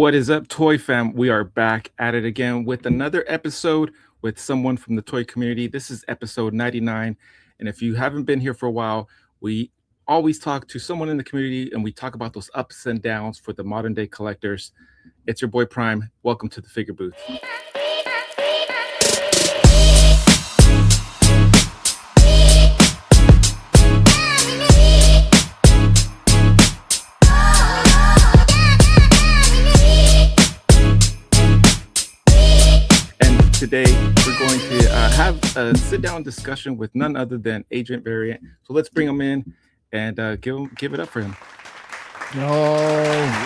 What is up, Toy Fam? We are back at it again with another episode with someone from the toy community. This is episode 99. And if you haven't been here for a while, we always talk to someone in the community and we talk about those ups and downs for the modern day collectors. It's your boy Prime. Welcome to the Figure Booth. Today, we're going to have a sit-down discussion with none other than Agent Variant. So let's bring him in and give it up for him. Yo,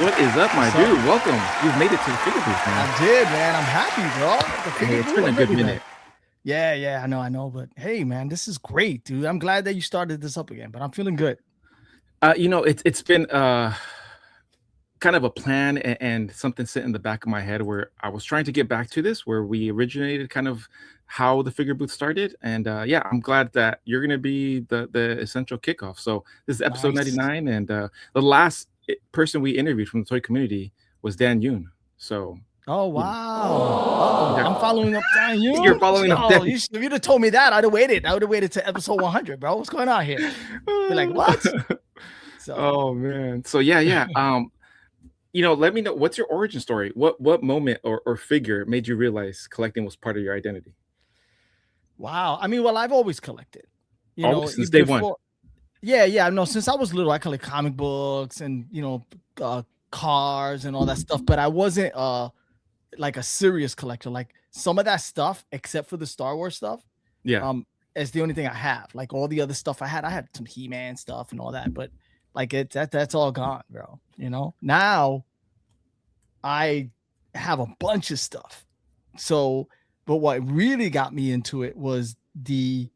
what is up, my dude? Welcome. You've made it to the Figure Booth, man. I did, man. I'm happy, bro. Hey, it's been a good minute. Yeah, I know. But hey, man, this is great, dude. I'm glad that you started this up again. But I'm feeling good. It's been kind of a plan and something sit in the back of my head where I was trying to get back to this, where we originated kind of how the Figure Booth started. And I'm glad that you're going to be the essential kickoff. So this is episode 99. And the last person we interviewed from the toy community was Dan Yoon. So. Oh, wow. I'm following up Dan Yoon. You're following up Dan. If you'd have told me that, I'd have waited. I would have waited to episode 100, bro. What's going on here? Be like, what? So. Oh, man. So, yeah. Let me know, what's your origin story? What moment or figure made you realize collecting was part of your identity? Wow. I mean, well, I've always collected. Since day one. Yeah. No, since I was little, I collect comic books and, cars and all that stuff. But I wasn't like a serious collector. Like some of that stuff, except for the Star Wars stuff. Yeah. Is the only thing I have. Like all the other stuff I had some He-Man stuff and all that. But like that's all gone, bro. Now I have a bunch of stuff. So, but what really got me into it was the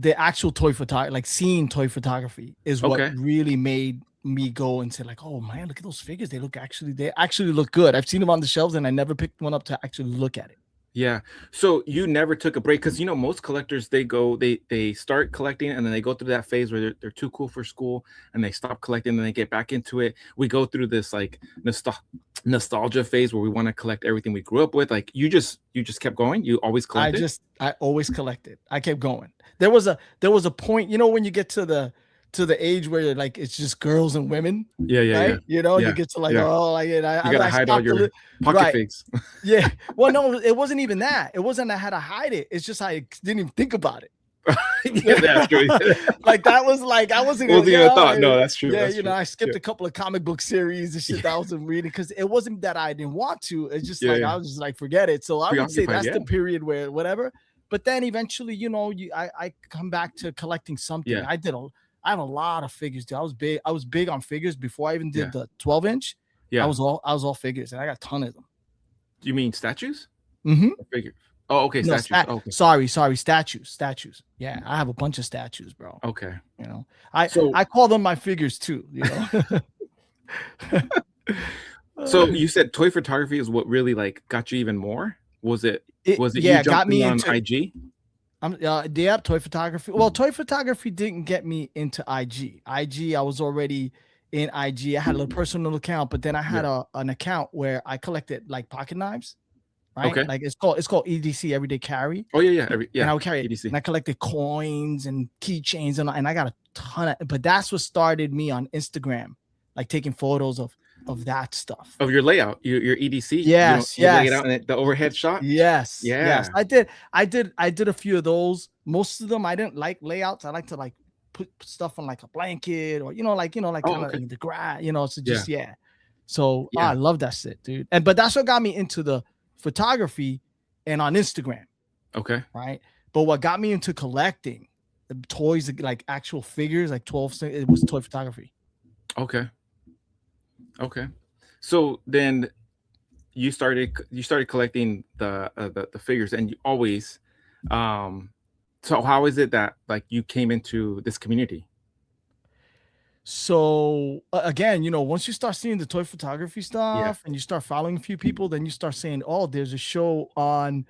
actual toy photography, like seeing toy photography is what really made me go and say like, oh man, look at those figures. They actually look good. I've seen them on the shelves and I never picked one up to actually look at it. Yeah. So you never took a break because most collectors they start collecting and then they go through that phase where they're too cool for school and they stop collecting and they get back into it. We go through this like nostalgia phase where we want to collect everything we grew up with. Like you just kept going. You always collected. I always collected. I kept going. There was a point, when you get to the age where like it's just girls and women. Yeah. You get to like, I gotta hide all your pocket figs. Yeah. Well, no, it wasn't even that. It wasn't I had to hide it. It's just I didn't even think about it. Yeah, that's true. Like that was like I wasn't even a thought. No, that's true. Yeah, that's true. I skipped a couple of comic book series and shit that I wasn't reading because it wasn't that I didn't want to. It's just I was just like forget it. So I would say that's the period where whatever. But then eventually, I come back to collecting something. Yeah. I have a lot of figures, dude. I was big on figures before I even did the 12-inch. Yeah. I was all figures and I got a ton of them. Do you mean statues? Mm-hmm. Figures. Oh, okay. No, statues. Sorry, statues. Yeah, I have a bunch of statues, bro. Okay. I call them my figures too, So you said toy photography is what really like got you even more? Was it you got me on into IG? Toy photography. Well, toy photography didn't get me into IG. I was already in IG. I had a little personal account, but then I had an account where I collected like pocket knives, right? Okay. Like it's called EDC, Everyday Carry. Oh yeah. And I would carry EDC. And I collected coins and keychains and I got a ton of. But that's what started me on Instagram, like taking photos of that stuff. Of your layout, your EDC. Yes. You lay it out in the overhead shot. Yes. Yeah. Yes. I did a few of those. Most of them I didn't like layouts. I like to like put stuff on like a blanket or kind of in the grass. So just So I love that shit, dude. But that's what got me into the photography and on Instagram. Okay. Right. But what got me into collecting the toys, like actual figures, like 12, it was toy photography. Okay. So then you started collecting the figures and you always so how is it that like you came into this community? So again, once you start seeing the toy photography stuff and you start following a few people, then you start saying, oh, there's a show on,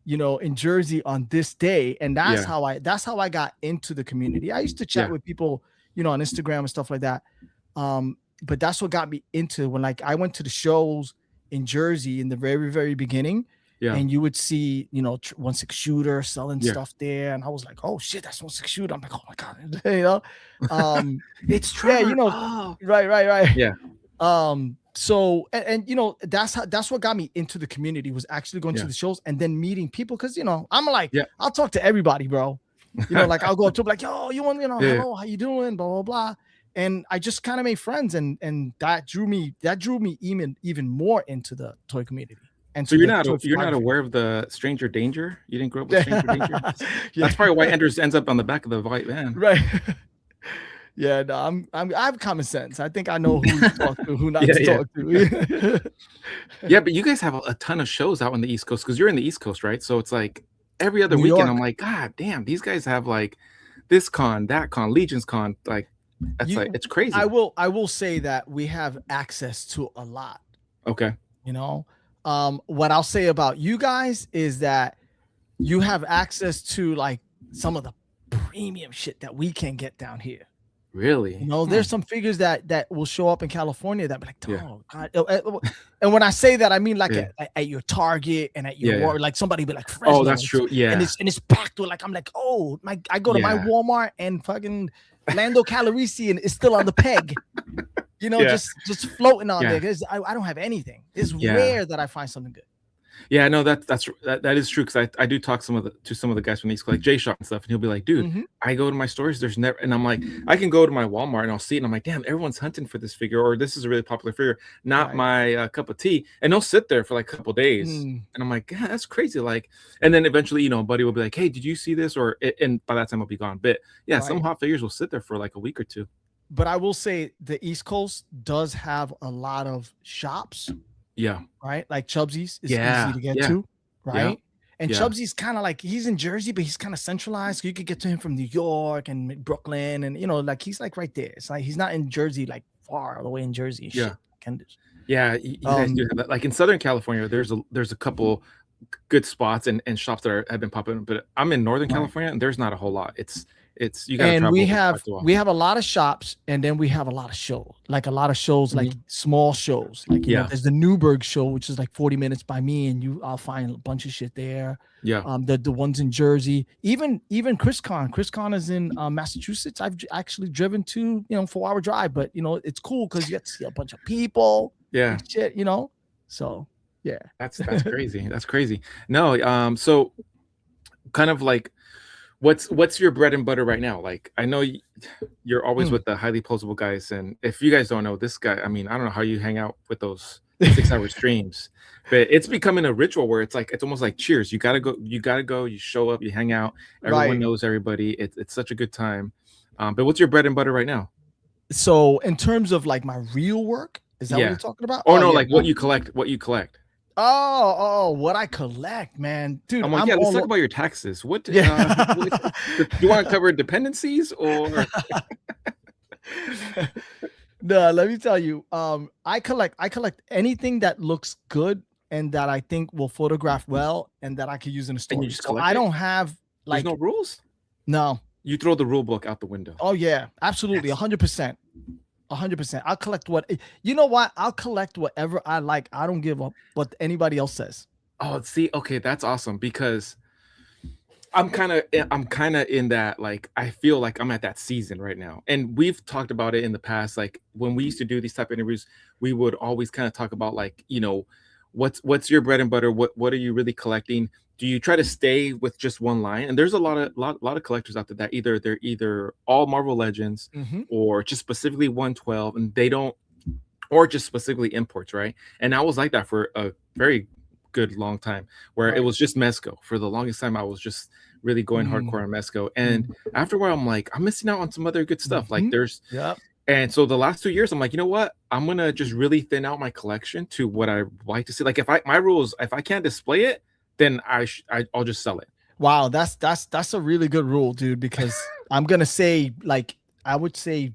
in Jersey on this day. And that's how I got into the community. I used to chat with people, on Instagram and stuff like that. but that's what got me into when like I went to the shows in Jersey in the very, very beginning. Yeah. And you would see, you know, 1/6 Shooter selling Yeah. stuff there. And I was like, oh shit, that's 1/6 Shooter. I'm like, oh my God. You know? It's Yeah, Trevor. you know, Oh. right. Yeah. So and you know, that's what got me into the community was actually going to the shows and then meeting people. Cause you know, I'm like, I'll talk to everybody, bro. You know, like I'll go up to like, yo, you want, you know, hello, how you doing? Blah, blah, blah. And I just kind of made friends and that drew me even more into the toy community. And so you're not aware of the Stranger Danger? You didn't grow up with Stranger Danger? That's probably why Anders ends up on the back of the white van. Right. Yeah, no, I have common sense. I think I know who to talk to, who not to talk to. Yeah, but you guys have a ton of shows out on the East Coast because you're in the East Coast, right? So it's like every other weekend, I'm like, God damn, these guys have like this con, that con, Legion's con, like that's like it's crazy. I will say that we have access to a lot. Okay. You know, what I'll say about you guys is that you have access to like some of the premium shit that we can't get down here. Really? You know, there's some figures that will show up in California that be like, oh God. And when I say that, I mean like at your Target and at your like somebody be like, Fresno, oh, that's true. Yeah. And it's packed with like, I'm like, oh my, I go to my Walmart and fucking Lando Calrissian and it's still on the peg. You know, just floating on there because I don't have anything. It's rare that I find something good. Yeah, no, that is true because I do talk to some of the guys from the East Coast, like Jay Shot and stuff, and he'll be like, dude, I go to my stores, there's never, and I'm like, I can go to my Walmart and I'll see it, and I'm like, damn, everyone's hunting for this figure, or this is a really popular figure, not my cup of tea, and they'll sit there for like a couple days, and I'm like, yeah, that's crazy, like, and then eventually, you know, a buddy will be like, hey, did you see this, or and by that time I'll be gone, but yeah, some hot figures will sit there for like a week or two. But I will say the East Coast does have a lot of shops. Yeah. Right. Like Chubsy's is easy to get to. Right. And Chubsy's kind of like he's in Jersey, but he's kind of centralized. So you could get to him from New York and Brooklyn. And, you know, like he's like right there. It's like he's not in Jersey, like far all the way in Jersey. And shit. Yeah. You guys do have that. Like in Southern California, there's a couple good spots and shops that have been popping up. But I'm in Northern California and there's not a whole lot. It's you gotta and we have a lot of shops and then we have a lot of shows, like small shows, like you know, there's the Newburgh show, which is like 40 minutes by me, and I'll find a bunch of shit there. The ones in Jersey, even ChrisCon is in Massachusetts. I've actually driven to, you know, 4-hour drive, but you know, it's cool because you get to see a bunch of people and shit, you know, so that's crazy. That's crazy. No, so kind of like what's your bread and butter right now? Like, I know you're always with the Highly Poseable guys, and if you guys don't know this guy, I mean, I don't know how you hang out with those 6-hour streams, but it's becoming a ritual where it's almost like Cheers. You gotta go, you show up, you hang out, everyone knows everybody. It's such a good time. But what's your bread and butter right now? So in terms of like my real work, is that what you're talking about? Oh no, like what you collect. Oh, what I collect, man, dude. I'm like, let's talk about your taxes. What do you want to cover dependencies or? No, let me tell you. I collect anything that looks good and that I think will photograph well and that I could use in a story. So I don't have like no rules. No, you throw the rule book out the window. Oh yeah, absolutely, 100%. 100%. I'll collect you know what? I'll collect whatever I like. I don't give up what anybody else says. Oh, see, okay, that's awesome because I'm kind of in that, like, I feel like I'm at that season right now. And we've talked about it in the past. Like when we used to do these type of interviews, we would always kind of talk about like, you know, what's your bread and butter? What are you really collecting? Do you try to stay with just one line? And there's a lot of collectors out there that they're either all Marvel Legends or just specifically 112, and they don't, or just specifically imports, right? And I was like that for a very good long time, where it was just Mezco. For the longest time, I was just really going hardcore on Mezco. And after a while, I'm like, I'm missing out on some other good stuff. Like there's and so the last 2 years, I'm like, you know what? I'm gonna just really thin out my collection to what I like to see. Like my rules, if I can't display it, then I'll just sell it. Wow, that's a really good rule, dude, because I'm gonna say, like, I would say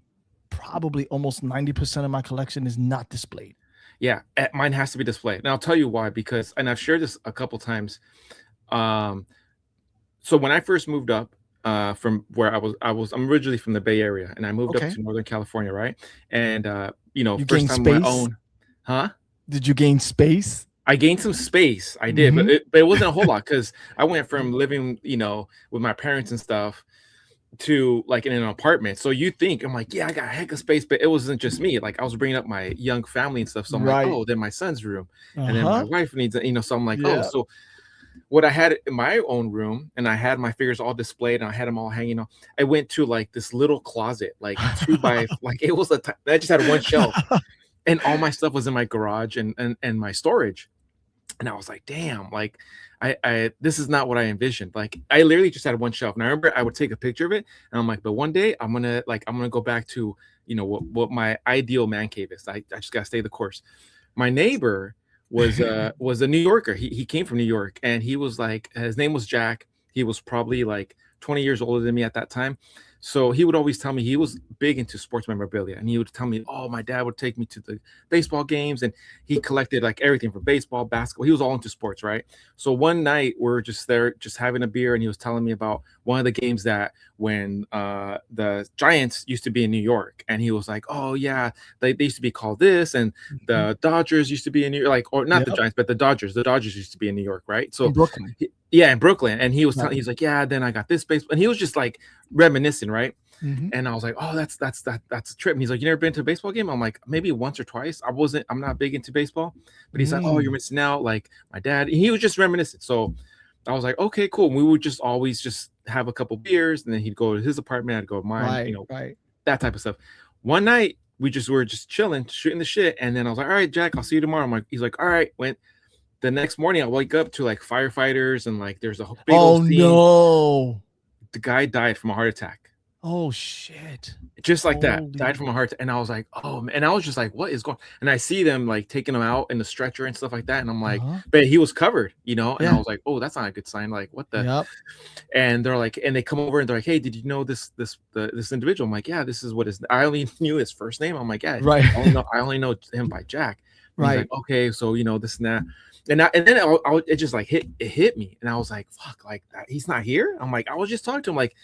probably almost 90% of my collection is not displayed. Yeah, mine has to be displayed. And I'll tell you why, because, and I've shared this a couple times. So when I first moved up, from where I'm originally from the Bay Area, and I moved up Okay. to Northern California, right? And You first gain time on my space? own. Huh? Did you gain space? I gained some space. I did, but Mhm. it wasn't a whole lot because I went from living, with my parents and stuff to like in an apartment. So you think I'm like, yeah, I got a heck of space, but it wasn't just me. Like I was bringing up my young family and stuff. So I'm like, Right. oh, then my son's room, and then my Uh-huh. wife needs, so I'm like, oh, Yeah. so what I had in my own room, and I had my figures all displayed, and I had them all hanging on. I went to like this little closet, like two by, like it was I just had one shelf, and all my stuff was in my garage and my storage. And I was like, damn, like I this is not what I envisioned. Like I literally just had one shelf. And I remember I would take a picture of it and I'm like, but one day I'm gonna go back to what my ideal man cave is. I just gotta stay the course. My neighbor was a New Yorker. He came from New York and he was like, his name was Jack. He was probably like 20 years older than me at that time. So he would always tell me he was big into sports memorabilia, and he would tell me, "Oh, my dad would take me to the baseball games, and he collected like everything from baseball, basketball. He was all into sports, right?" So one night we're just there, just having a beer, and he was telling me about one of the games that when the Giants used to be in New York, and he was like, "Oh yeah, they used to be called this, and Mhm. the Dodgers used to be in New York, like, or not the Yep. Giants, but the Dodgers. The Dodgers used to be in New York, right?" In So, Brooklyn. yeah, in Brooklyn, and he was Right. telling, he's like, "Yeah, then I got this base," and he was just like reminiscing, right? Mhm. And I was like, "Oh, that's a trip." And he's like, "You never been to a baseball game?" I'm like, "Maybe once or twice." I'm not big into baseball, but he's like, "Oh, you're Mm. missing out." Like my dad, and he was just reminiscent. So I was like, "Okay, cool." And we would just always just have a couple beers, and then he'd go to his apartment, I'd go to mine, Right, right. that type of stuff. One night we just were just chilling, shooting the shit, and then I was like, "All right, Jack, I'll see you tomorrow." He's like, "All right." Went the next morning. I wake up to like firefighters, and like there's a big old Oh, scene. no. The guy died from a heart attack. Oh, shit. Just like that, died Holy from a heart and I was like, "Oh, man," and I was just like, "What is going?" And I see them, like, taking him out in the stretcher and stuff like that, and I'm like, Uh-huh. but he was covered, and I Yeah. was like, "Oh, that's not a good sign, like, what the." Yep. And they're like, and they come over and they're like, "Hey, did you know this individual?" I'm like, "Yeah, this is what his," I only knew his first name. I'm like, "Yeah, Right. I only know him by Jack." And he's like, Right. "Okay, so, this and that." And then it just, like, hit me, and I was like, "Fuck, like, that he's not here?" I'm like, I was just talking to him, like,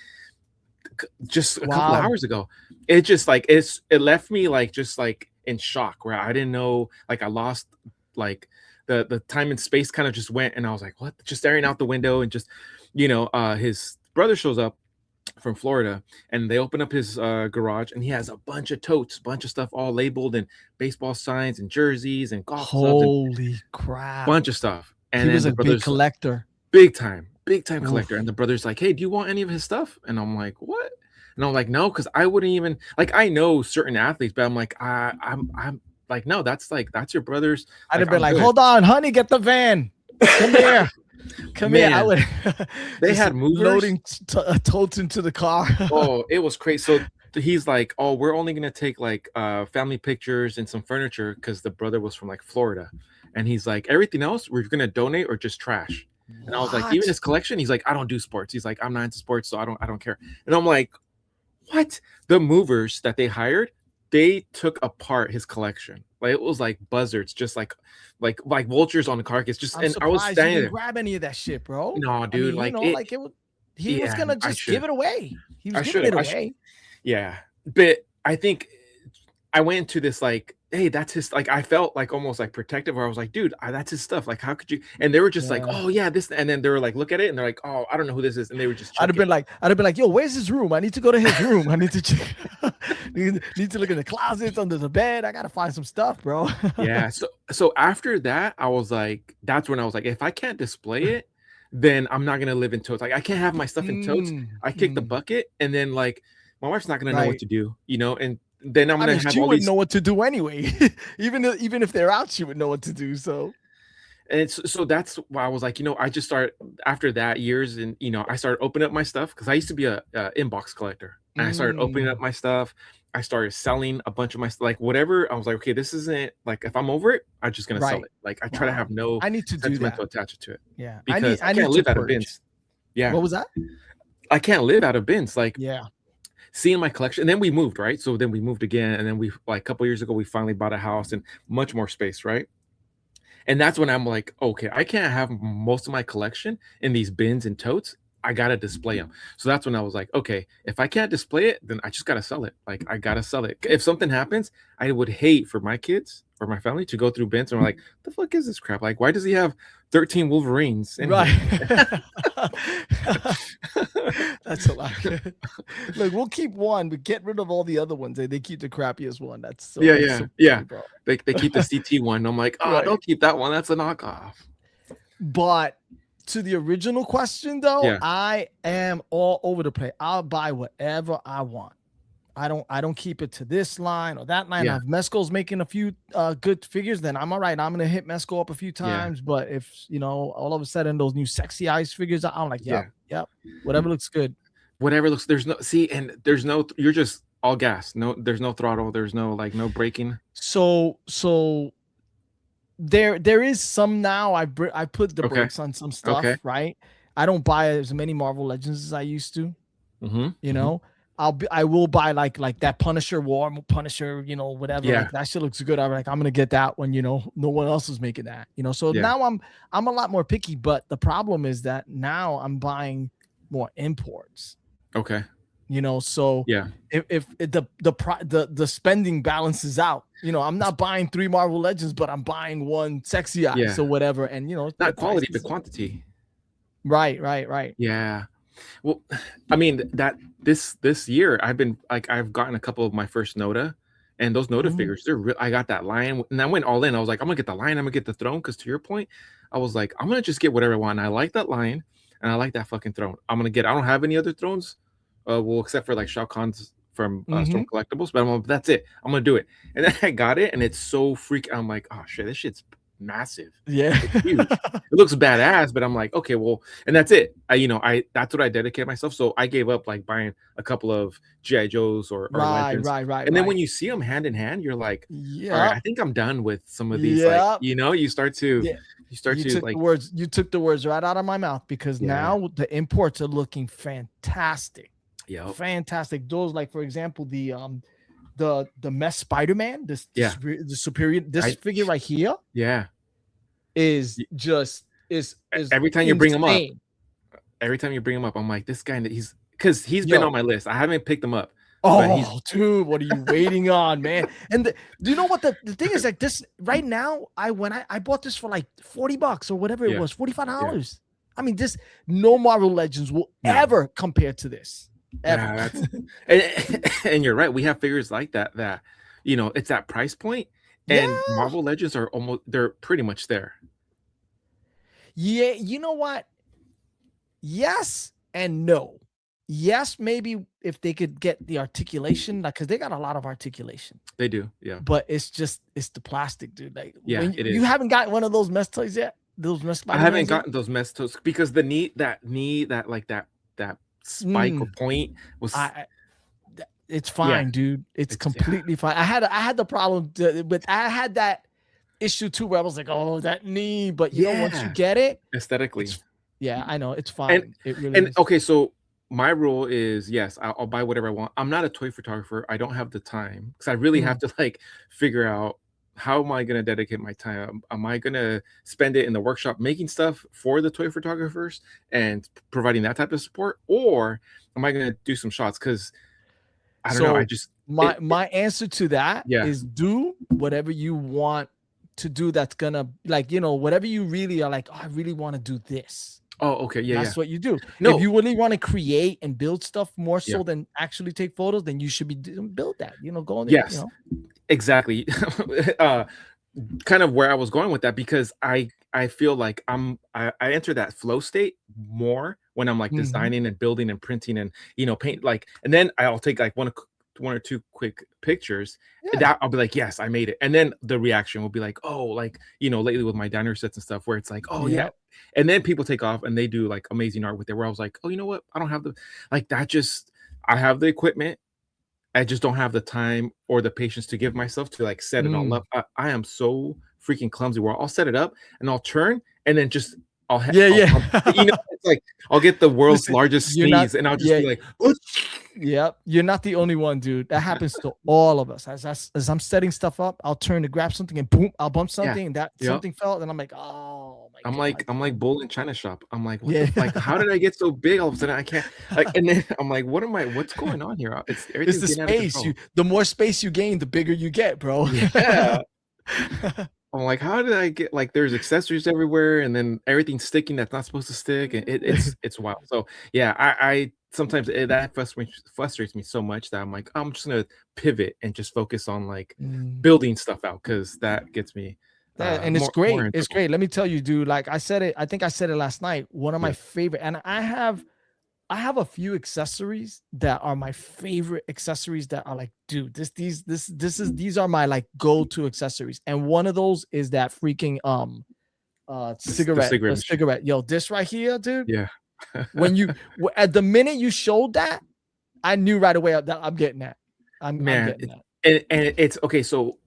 just a couple of Wow. hours ago. It just like it left me like just like in shock where I didn't know, like I lost like the time and space kind of just went, and I was like, what? Just staring out the window and just his brother shows up from Florida, and they open up his garage, and he has a bunch of totes, bunch of stuff all labeled and baseball signs and jerseys and golf clubs and Holy crap. bunch of stuff. He And was then the a big brothers, collector. big time collector. Oof. And the brother's like, "Hey, do you want any of his stuff?" And I'm like, "What?" And I'm like, "No, because I wouldn't even like, I know certain athletes, but I'm like, I'm like, no, that's your brother's. I'd Like, have been I'm like, good." "Hold on, honey, get the van. Come here. Come here." I Man, would they just had movers. loading totes into the car. Oh, it was crazy. So he's like, "Oh, we're only gonna take like family pictures and some furniture," because the brother was from like Florida. And he's like, "Everything else we're gonna donate or just trash." And I was like, "Even What? his collection?" He's like, "I don't do sports." He's like, "I'm not into sports, so I don't care." And I'm like, what? The movers that they hired, they took apart his collection. Like it was like buzzards, just like vultures on the carcass. Just, I'm and I was surprised you standing didn't there. grab any of that shit, bro. No, I dude, mean, like it. like he was Yeah, gonna I just should give have. it away. He was I should giving have. it away. Yeah, but I think I went into this like, hey, that's his. Like I felt like almost like protective, where I was like, dude, that's his stuff. Like, how could you? And they were just like, Yeah. oh yeah, this. And then they were like, look at it, and they're like, oh, I don't know who this is, and they would just I'd have chuck it. been like, "Yo, where's his room? I need to go to his room. I need to check. need to look in the closets, under the bed. I gotta find some stuff, bro." Yeah. So after that, I was like, that's when I was like, if I can't display it, then I'm not gonna live in totes. Like I can't have my stuff in totes. Mm, I kick the mm, bucket, and then like my wife's not gonna know what right. to do, and then I'm I gonna mean, have she all would these. know what to do anyway. Even if they're out, she would know what to do. So And so that's why I was like, I just started after that years, and I started opening up my stuff because I used to be a inbox collector, and I started opening up mm, my stuff. I started selling a bunch of my like whatever. I was like, okay, this isn't like, if I'm over it, I'm just gonna sell right. it. Like I try to Wow. have no I need to do that. sentimental attachment to it Yeah. because I I can't need to live out of purge. bins. Yeah, What was that? I can't live out of bins. Like Yeah. seeing my collection, and then we moved, right? So then we moved again, and then we like a couple years ago we finally bought a house and much more space, right? And that's when I'm like, okay, I can't have most of my collection in these bins and totes. I gotta display them. So that's when I was like, okay, if I can't display it, then I just gotta sell it. Like I gotta sell it. If something happens, I would hate for my kids or my family to go through bins and we're like, the fuck is this crap? Like, why does he have 13 Wolverines in Right. here? That's a lot. Look, we'll keep one, but get rid of all the other ones. They keep the crappiest one. That's so funny, bro. They keep the CT one. I'm like, oh, Right. don't keep that one. That's a knockoff. But to the original question, though, I am all over the place. I'll buy whatever I want. I don't keep it to this line or that line. If Mesco's making a few good figures, then I'm all right. I'm gonna hit Mesco up a few times. But if all of a sudden those new sexy eyes figures, I'm like, yep, whatever looks good. Whatever looks. There's no there's no. You're just all gas. No, there's no throttle. There's no no braking. So there is some now. I put the brakes on some stuff. Right. I don't buy as many Marvel Legends as I used to. You know. I will buy like that Punisher Punisher, whatever. Like, that shit looks good. I'm gonna get that one, no one else is making that, So now I'm a lot more picky, but the problem is that now I'm buying more imports. Okay. So if the spending balances out, I'm not buying 3 Marvel Legends, but I'm buying 1 sexy eyes or whatever, and not quality, but quantity. Right. Yeah. Well, I mean that this year I've gotten a couple of my first Noda, and those Noda figures, they're real. I got that lion, and I went all in. I was like, I'm gonna get the lion, I'm gonna get the throne, because to your point, I was like, I'm gonna just get whatever I want. And I like that lion, and I like that fucking throne. I don't have any other thrones, well, except for like Shao Kahn's from Storm Collectibles, but that's it. I'm gonna do it, and then I got it, and it's so I'm like, oh shit, this shit's massive. It's huge. It looks badass, but I'm like, okay, well, and that's it. That's what I dedicate myself. So I gave up like buying a couple of GI Joes or Legends. Right. And then when you see them hand in hand, you're like, all right, I think I'm done with some of these. Like, you start to you took the words right out of my mouth, because now the imports are looking fantastic. Fantastic. Those, like, for example, the Mess Spider-Man, the superior figure right here, is every time you bring him up, I'm like, this guy, because he's been on my list. I haven't picked him up. Oh, dude, what are you waiting on, man? And do you know what the thing is? Like, this right now, I bought this for like $40 or whatever it was, $45. I mean, no Marvel Legends will ever compare to this. And you're right. We have figures like that it's that price point, and Marvel Legends they're pretty much there. Yeah, you know what? Yes and no. Yes, maybe if they could get the articulation, like, because they got a lot of articulation. They do, yeah. But it's the plastic, dude. Like, it is. You haven't got one of those mess toys yet? Those mess. I haven't gotten those mess toys, because the knee that spike or point was. It's fine, dude. It's completely fine. I had the problem, but I had that issue too, where I was like, oh, that knee. But once you get it aesthetically, I know it's fine. It really is. Okay, so my rule is, yes, I'll buy whatever I want. I'm not a toy photographer. I don't have the time, because I really have to like figure out, how am I going to dedicate my time? Am I going to spend it in the workshop making stuff for the toy photographers and providing that type of support, or am I going to do some shots? Because I don't know. I just my answer to that is, do whatever you want to do. That's gonna, like, whatever you really are like, oh, I really want to do this. Oh, okay, that's what you do. No, if you really want to create and build stuff more so than actually take photos, then you should be build that. Go on there. Yes, exactly. Kind of where I was going with that, because I feel like I enter that flow state more when I'm like designing and building and printing and paint, like, and then I'll take like one or two quick pictures, and that I'll be like, yes, I made it. And then the reaction will be like, oh, like, lately with my diner sets and stuff, where it's like, oh yeah. And then people take off and they do like amazing art with it, where I was like, oh, you know what? I don't have I have the equipment. I just don't have the time or the patience to give myself to like set it all up. I am so freaking clumsy, where I'll set it up and I'll turn, and then just it's like I'll get the world's largest sneeze, and I'll just be like, yep, you're not the only one, dude. That happens to all of us. As I'm setting stuff up, I'll turn to grab something, and boom, I'll bump something, and that something fell, and I'm like, oh my God. I'm like bull in China shop. I'm like, what Yeah. the like, how did I get so big all of a sudden? I can't like, and then I'm like, what's going on here? It's It's everything's the getting out of space. control. The more space you gain, the bigger you get, bro. Yeah. I'm like, how did I get like there's accessories everywhere and then everything's sticking that's not supposed to stick and it's wild. So yeah, I sometimes that frustrates me so much that I'm like, I'm just gonna pivot and just focus on like Mm. building stuff out because that gets me And it's more great. in It's trouble. great. Let me tell you, dude. Like I said it, I think I said it last night. One of my Yeah. favorite, and I have a few accessories that are my favorite accessories that are like, dude, these are my like go-to accessories. And one of those is that freaking The cigarette, cigarette the machine. cigarette. Yo, this right here, dude. Yeah. When you at the minute you showed that, I knew right away that I'm getting that. I'm Man, getting that. and it's okay. So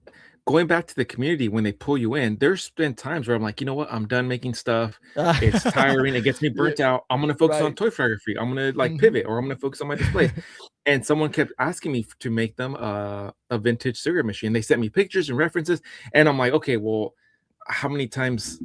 going back to the community, when they pull you in, there's been times where I'm like, you know what? I'm done making stuff. It's tiring. It gets me Yeah, burnt out. I'm gonna focus on right. toy photography. I'm gonna like Mhm. pivot, or I'm gonna focus on my displays. And someone kept asking me to make them a vintage cigarette machine. They sent me pictures and references, and I'm like, okay, well, how many times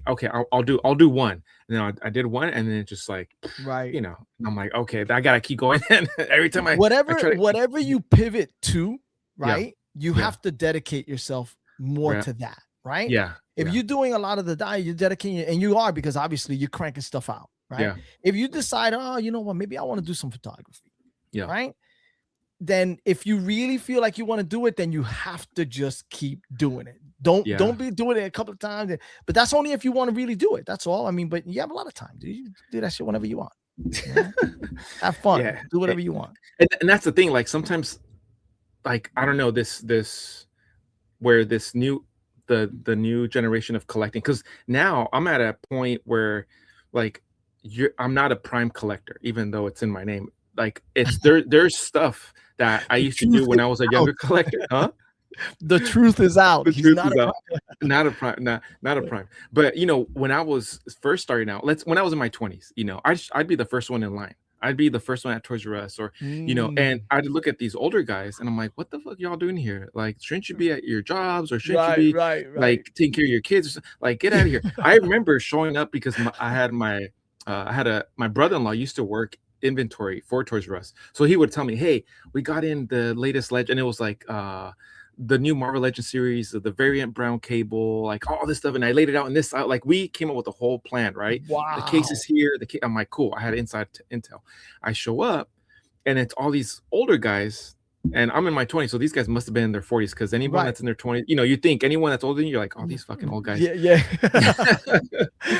okay, I'll do one. And then I did one, and then it's just like, Right. you know, I'm like, okay, I gotta keep going. And every time I try to, Whatever you pivot to, yeah, right? You yeah, have to dedicate yourself more right, to that, right? yeah, If yeah, you're doing a lot of the diet, you're dedicating, and you are because obviously you're cranking stuff out, right? yeah, If you decide, oh, you know what, maybe I want to do some photography, yeah, right? Then if you really feel like you want to do it, then you have to just keep doing it. yeah. Don't be doing it a couple of times, but that's only if you want to really do it. That's all. I mean, but you have a lot of time, dude. You do that shit whenever you want. You know, have fun, Yeah, do whatever you want. and that's the thing, like, sometimes, like, I don't know, this where this new the new generation of collecting, because now I'm at a point where, like, I'm not a prime collector, even though it's in my name. Like, there's stuff that I The used to truth do when is I was a out. younger collector. Huh? The truth is out. The He's truth not is a out. Not a prime, not a prime. But you know, when I was first starting out, when I was in my 20s, you know, I'd be the first one in line. I'd be the first one at Toys R Us, or you know, and Mm, I'd look at these older guys, and I'm like, "What the fuck y'all doing here? Like, shouldn't you be at your jobs, or shouldn't you right, be right, right. like taking care of your kids? Or like, get out of here." I remember showing up because I had my brother-in-law used to work inventory for Toys R Us, so he would tell me, "Hey, we got in the latest legend." It was like the new Marvel Legends series, the variant brown cable, like all this stuff, and I laid it out in this. Like we came up with a whole plan, right? The case is Wow. here. I'm like, cool. I had inside intel. I show up, and it's all these older guys, and I'm in my 20s, so these guys must have been in their 40s. Because anyone Right. that's in their 20s, you know, you think anyone that's older than you, you're like, oh, these fucking old guys. Yeah, yeah.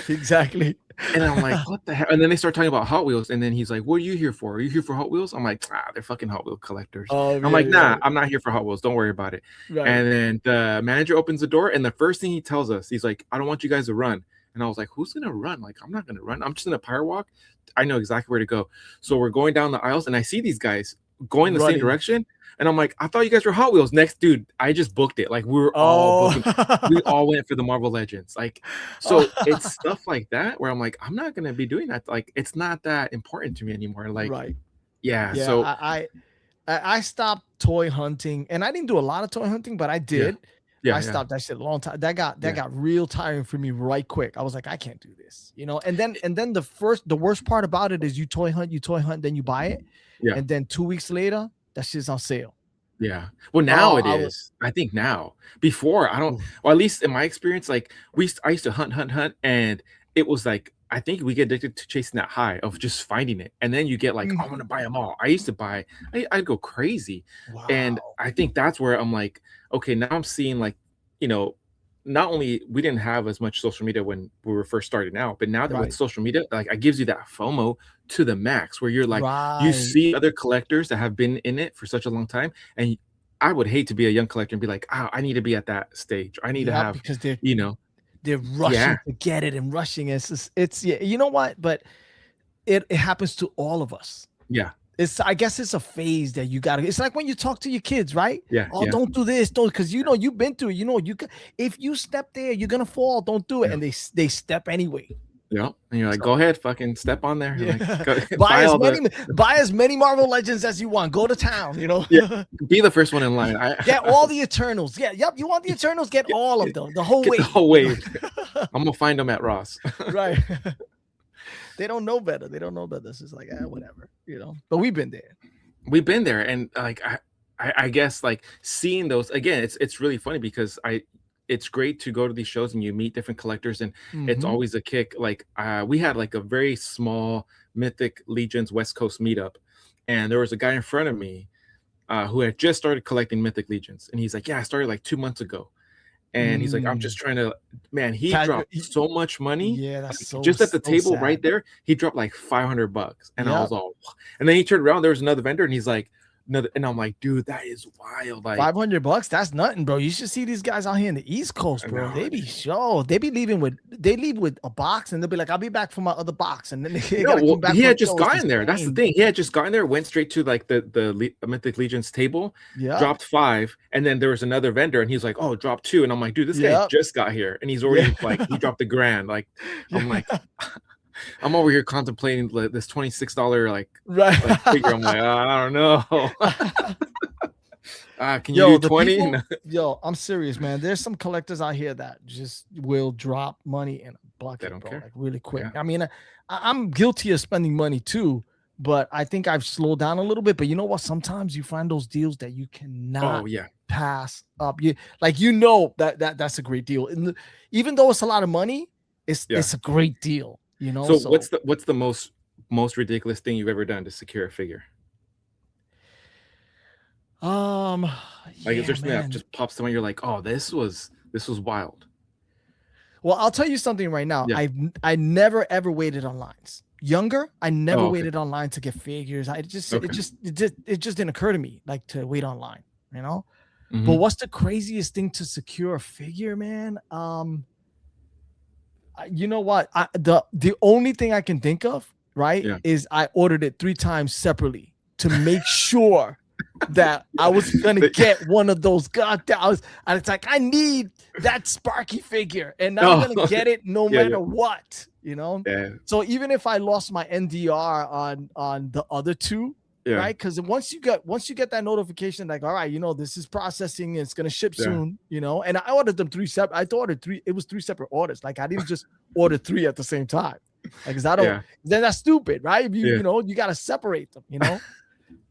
Exactly. And I'm like, what the hell? And then they start talking about Hot Wheels. And then he's like, what are you here for? Are you here for Hot Wheels? I'm like, they're fucking Hot Wheel collectors. Oh, I'm yeah, like, nah, yeah. I'm not here for Hot Wheels. Don't worry about it. Right. And then the manager opens the door. And the first thing he tells us, he's like, I don't want you guys to run. And I was like, who's going to run? Like, I'm not going to run. I'm just going to power walk. I know exactly where to go. So we're going down the aisles, and I see these guys going the same Running. direction. And I'm like, I thought you guys were Hot Wheels. Next, dude, I just booked it. Like, we were all Oh. booking. We all went for the Marvel Legends. Like, so it's stuff like that where I'm like, I'm not gonna be doing that. Like, it's not that important to me anymore. Like, Right. yeah. Yeah, So I stopped toy hunting, and I didn't do a lot of toy hunting, but I yeah, did. I yeah, stopped that shit a long time. That yeah, got real tiring for me right quick. I was like, I can't do this, you know. And then the worst part about it is you toy hunt, then you buy it, yeah, and then 2 weeks later, that shit's on sale. yeah. Well, now Oh, it I was is. I think now. Before, I don't. Well, at least in my experience, like I used to hunt, and it was like I think we get addicted to chasing that high of just finding it, and then you get like, I'm gonna buy them all. I used to buy. I'd go crazy, and wow. I think that's where I'm like, okay, now I'm seeing like, you know, not only we didn't have as much social media when we were first starting out, but now that with Right. social media, like it gives you that FOMO to the max, where you're like, you Right. see other collectors that have been in it for such a long time, and I would hate to be a young collector and be like, oh, I need to be at that stage. I need to Yeah, have, because you know, they're yeah, rushing to get it and rushing. It's yeah, you know what? But it happens to all of us. yeah, It's I guess it's a phase that you gotta. It's like when you talk to your kids, right? yeah, Oh, yeah, don't do this, don't, because you know you've been through it. You know if you step there, you're gonna fall. Don't do it, yeah, and they step anyway. yeah. And you're like, go So ahead, fucking step on there, like yeah, go, buy all the, buy as many Marvel Legends as you want. Go to town, you know. yeah, be the first one in line. Get all the Eternals. Yeah, yep. You want the Eternals? Get get, all of get, them, the whole get the wave. whole You know? wave. I'm gonna find them at Ross. Right. They don't know better. They don't know better. It's just like, whatever, But we've been there. We've been there, and like I guess like seeing those again, it's really funny because it's great to go to these shows and you meet different collectors, and it's Mm-hmm. always a kick. Like we had like a very small Mythic Legions West Coast meetup, and there was a guy in front of me who had just started collecting Mythic Legions, and he's like, "Yeah, I started like 2 months ago." And he's like, "I'm just trying to," man, he dropped so much money. Yeah, that's Like, so just at the so table right sad. there, he dropped like $500. And I Yep. was all, and then he turned around, there was another vendor, and he's like, another, and I'm like, dude, that is wild. Like, $500, that's nothing, bro. You should see these guys out here in the East Coast, bro. no, They be leaving with a box, and they'll be like, "I'll be back for my other box," and then they no, gotta well, come back he for had it. just Yo, it's gotten there. That's the insane. thing. He had just gotten there, went straight to like the Mythic Legion's table, Yeah, dropped five, and then there was another vendor, and he's like, "Oh, drop two," and I'm like, "Dude, this guy yep, just got here, and he's yeah, already like, he dropped a grand." Like, I'm yeah, like, I'm over here contemplating like, this $26 like right. figure. I'm like, I don't know. Can you Yo, do the 20? people, yo, I'm serious, man. There's some collectors out here that just will drop money in a They bucket, don't bro, care. like really quick. Yeah. I mean, I'm guilty of spending money too, but I think I've slowed down a little bit. But you know what? Sometimes you find those deals that you cannot Oh yeah. pass up. That's a great deal. And even though it's a lot of money, Yeah. it's a great deal. So So what's the most ridiculous thing you've ever done to secure a figure? Like, is yeah, there something that man. just pops to mind? You're like, oh, this was wild. Well, I'll tell you something right now. Yeah. I never ever waited on lines. Younger, I never Oh, okay. waited online to get figures. Okay. It just didn't occur to me like to wait online, But Hmm. what's the craziest thing to secure a figure, man? You know what? The only thing I can think of, right, Yeah. is I ordered it 3 times separately to make sure that I was gonna get one of those goddamn. And it's like I need that Sparky figure, and I'm Oh, gonna get it no yeah, yeah, matter what, yeah, So even if I lost my NDR on the other two, yeah, right? Because once you get that notification, like, all right, this is processing, it's gonna ship yeah, soon, And I ordered them three separate. I ordered three. It was 3 separate orders. Like I didn't just order 3 at the same time. Like, cause I don't. yeah, Then that's stupid, right? If yeah. you gotta separate them,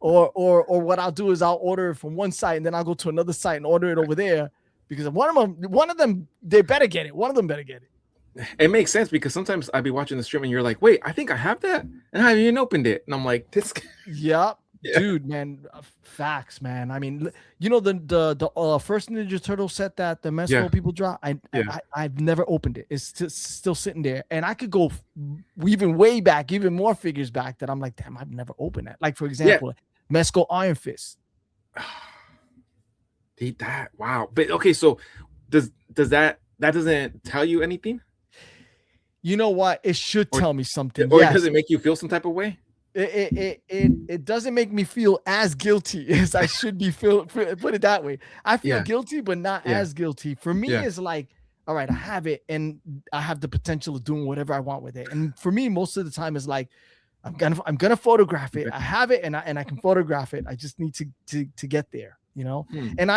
or what I'll do is I'll order it from one site and then I'll go to another site and order it over there because one of them, they better get it. One of them better get it. It makes sense because sometimes I'd be watching the stream and you're like, wait, I think I have that, and I haven't even opened it, and I'm like, this. Yep. Yeah. Dude, man, facts, man. I mean, the first Ninja Turtle set that the Mezco people dropped. I've never opened it. It's still sitting there, and I could go even way back, even more figures back that I'm like, damn, I've never opened that. Like for example, Mezco Iron Fist. That wow, but okay, so does that doesn't tell you anything? You know what? It should tell me something. Or Yes. does it make you feel some type of way? It doesn't make me feel as guilty as I should be put it that way. I feel guilty, but not as guilty. For me, it's like, all right, I have it and I have the potential of doing whatever I want with it. And for me, most of the time is like, I'm gonna photograph it. I have it and I can photograph it. I just need to get there, And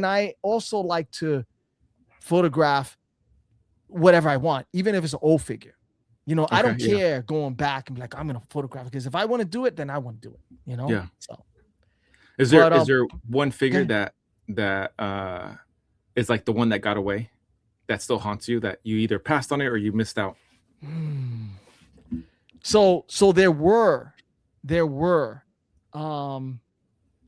I also like to photograph whatever I want, even if it's an old figure. I don't care going back and be like, I'm gonna photograph it because if I want to do it, then I want to do it. Yeah. So is there one figure that is like the one that got away that still haunts you, that you either passed on it or you missed out? So there were,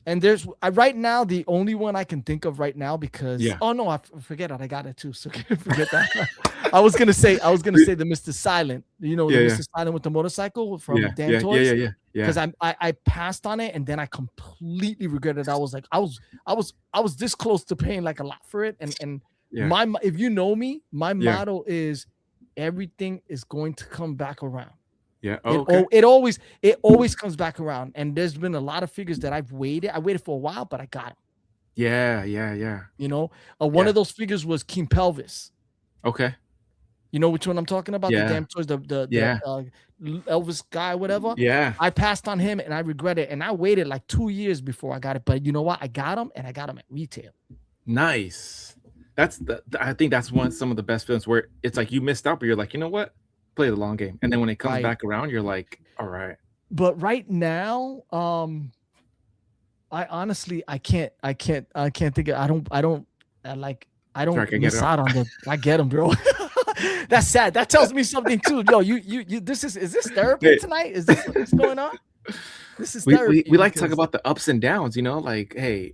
and there's right now the only one I can think of right now because oh no, I forget it. I got it too. So forget that. I was gonna say the Mr. Silent, the Mr. Silent with the motorcycle from Dan Toys. Yeah. Because I passed on it and then I completely regretted it. I was like, I was this close to paying like a lot for it. And if you know me, my motto is everything is going to come back around. Yeah. It always comes back around. And there's been a lot of figures that I waited for a while, but I got them. Yeah. One of those figures was King Pelvis. Okay. You know which one I'm talking about? Yeah. The damn toys, the Elvis guy, whatever. Yeah. I passed on him and I regret it. And I waited like 2 years before I got it. But you know what? I got him and I got him at retail. Nice. I think that's some of the best films where it's like you missed out, but you're like, you know what? Play the long game. And then when it comes Right. back around, you're like, all right. But right now, I honestly I can't think of, I Sorry, don't can I get it miss off? out on the I get them, bro. That's sad. That tells me something too. Yo, you this is this therapy Hey, tonight? Is this what's going on? This is we therapy like to talk because about the ups and downs, you know, like, hey,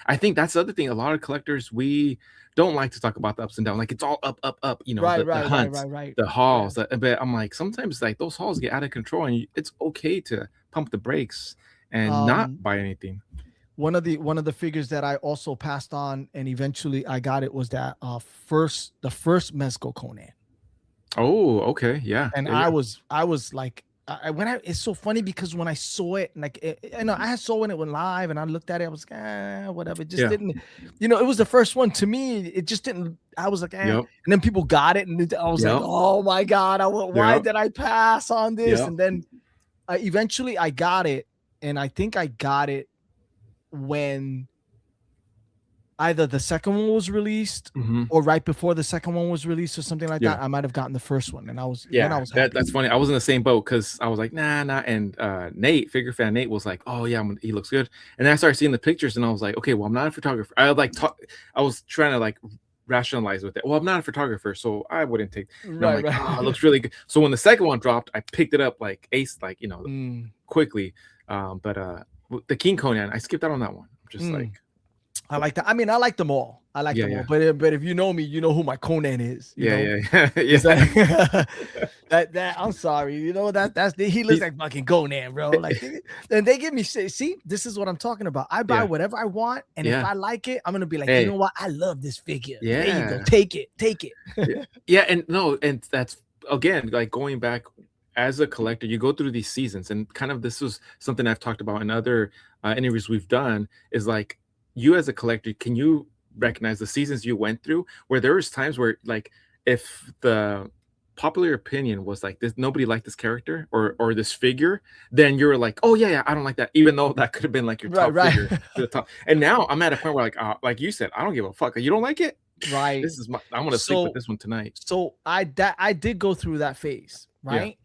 I think that's the other thing. A lot of collectors, we don't like to talk about the ups and downs. Like it's all up, up, up, you know, right, the right, right, hunts, right, right. the Yeah. hauls. But I'm like, sometimes like those hauls get out of control, and it's okay to pump the brakes and not Um buy anything. one of the figures that I also passed on and eventually I got it was that the first Mezco Conan. Oh, okay, yeah, And yeah, yeah, I was like, it's so funny because when I saw it, like, I know I saw when it went live and I looked at it, I was like, whatever. It just yeah, didn't, it was the first one to me. It just didn't, I was like, yep, and then people got it. And I was like, yep, oh my God, why yep, did I pass on this? yep. And then eventually I got it. And I think I got it when either the second one was released Hmm. or right before the second one was released or something like Yeah. that. I might have gotten the first one and I Yeah, was happy. that's funny. I was in the same boat because I was like, nah, nah. And Nate, figure fan Nate, was like, oh yeah, he looks good. And then I started seeing the pictures, and I was like, okay, well, I'm not a photographer. I was trying to like rationalize with it. Well, I'm not a photographer, so I wouldn't take. And I'm Right, like, oh, it right. looks really good. So when the second one dropped, I picked it up like ace, like Mm, quickly. But the King Conan, I skipped out on that one. I'm just like, mm. I like that. I mean, I like them all. I like yeah, them all. yeah, But if you know me, you know who my Conan is. yeah, yeah, yeah, It's yeah. like that. I'm sorry. He looks He- like fucking Conan, bro. Like, and they give me shit. See, this is what I'm talking about. I buy yeah, whatever I want, and if yeah. I like it, I'm gonna be like, you know Hey, what? I love this figure. There you go. yeah. Take it. Take it. Yeah, yeah, and no, and that's again like going back as a collector, you go through these seasons, and kind of this was something I've talked about in other interviews we've done. Is like you as a collector, can you recognize the seasons you went through where there was times where like if the popular opinion was like this, nobody liked this character or this figure, then you're like, oh yeah, yeah, I don't like that, even though that could have been like your Right, top right, figure to the top. And now I'm at a point where like you said, I don't give a fuck. You don't like it? right. This is I'm gonna sleep with So this one tonight. so I did go through that phase, Yeah, right?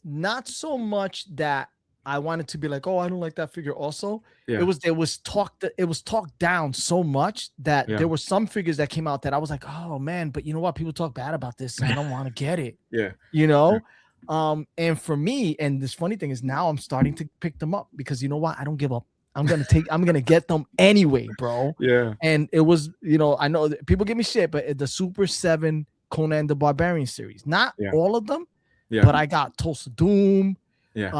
Not so much that I wanted to be like, oh, I don't like that figure. Also, yeah, it was talked down so much that yeah, there were some figures that came out that I was like, oh man, but you know what? People talk bad about this, so I don't want to get it. yeah, You yeah, know? And for me, and this funny thing is now I'm starting to pick them up because you know what? I don't give up. I'm gonna get them anyway, bro. yeah, And it was, I know that people give me shit, but the Super 7 Conan the Barbarian series, not yeah, all of them, yeah, but I got Tulsa Doom. yeah.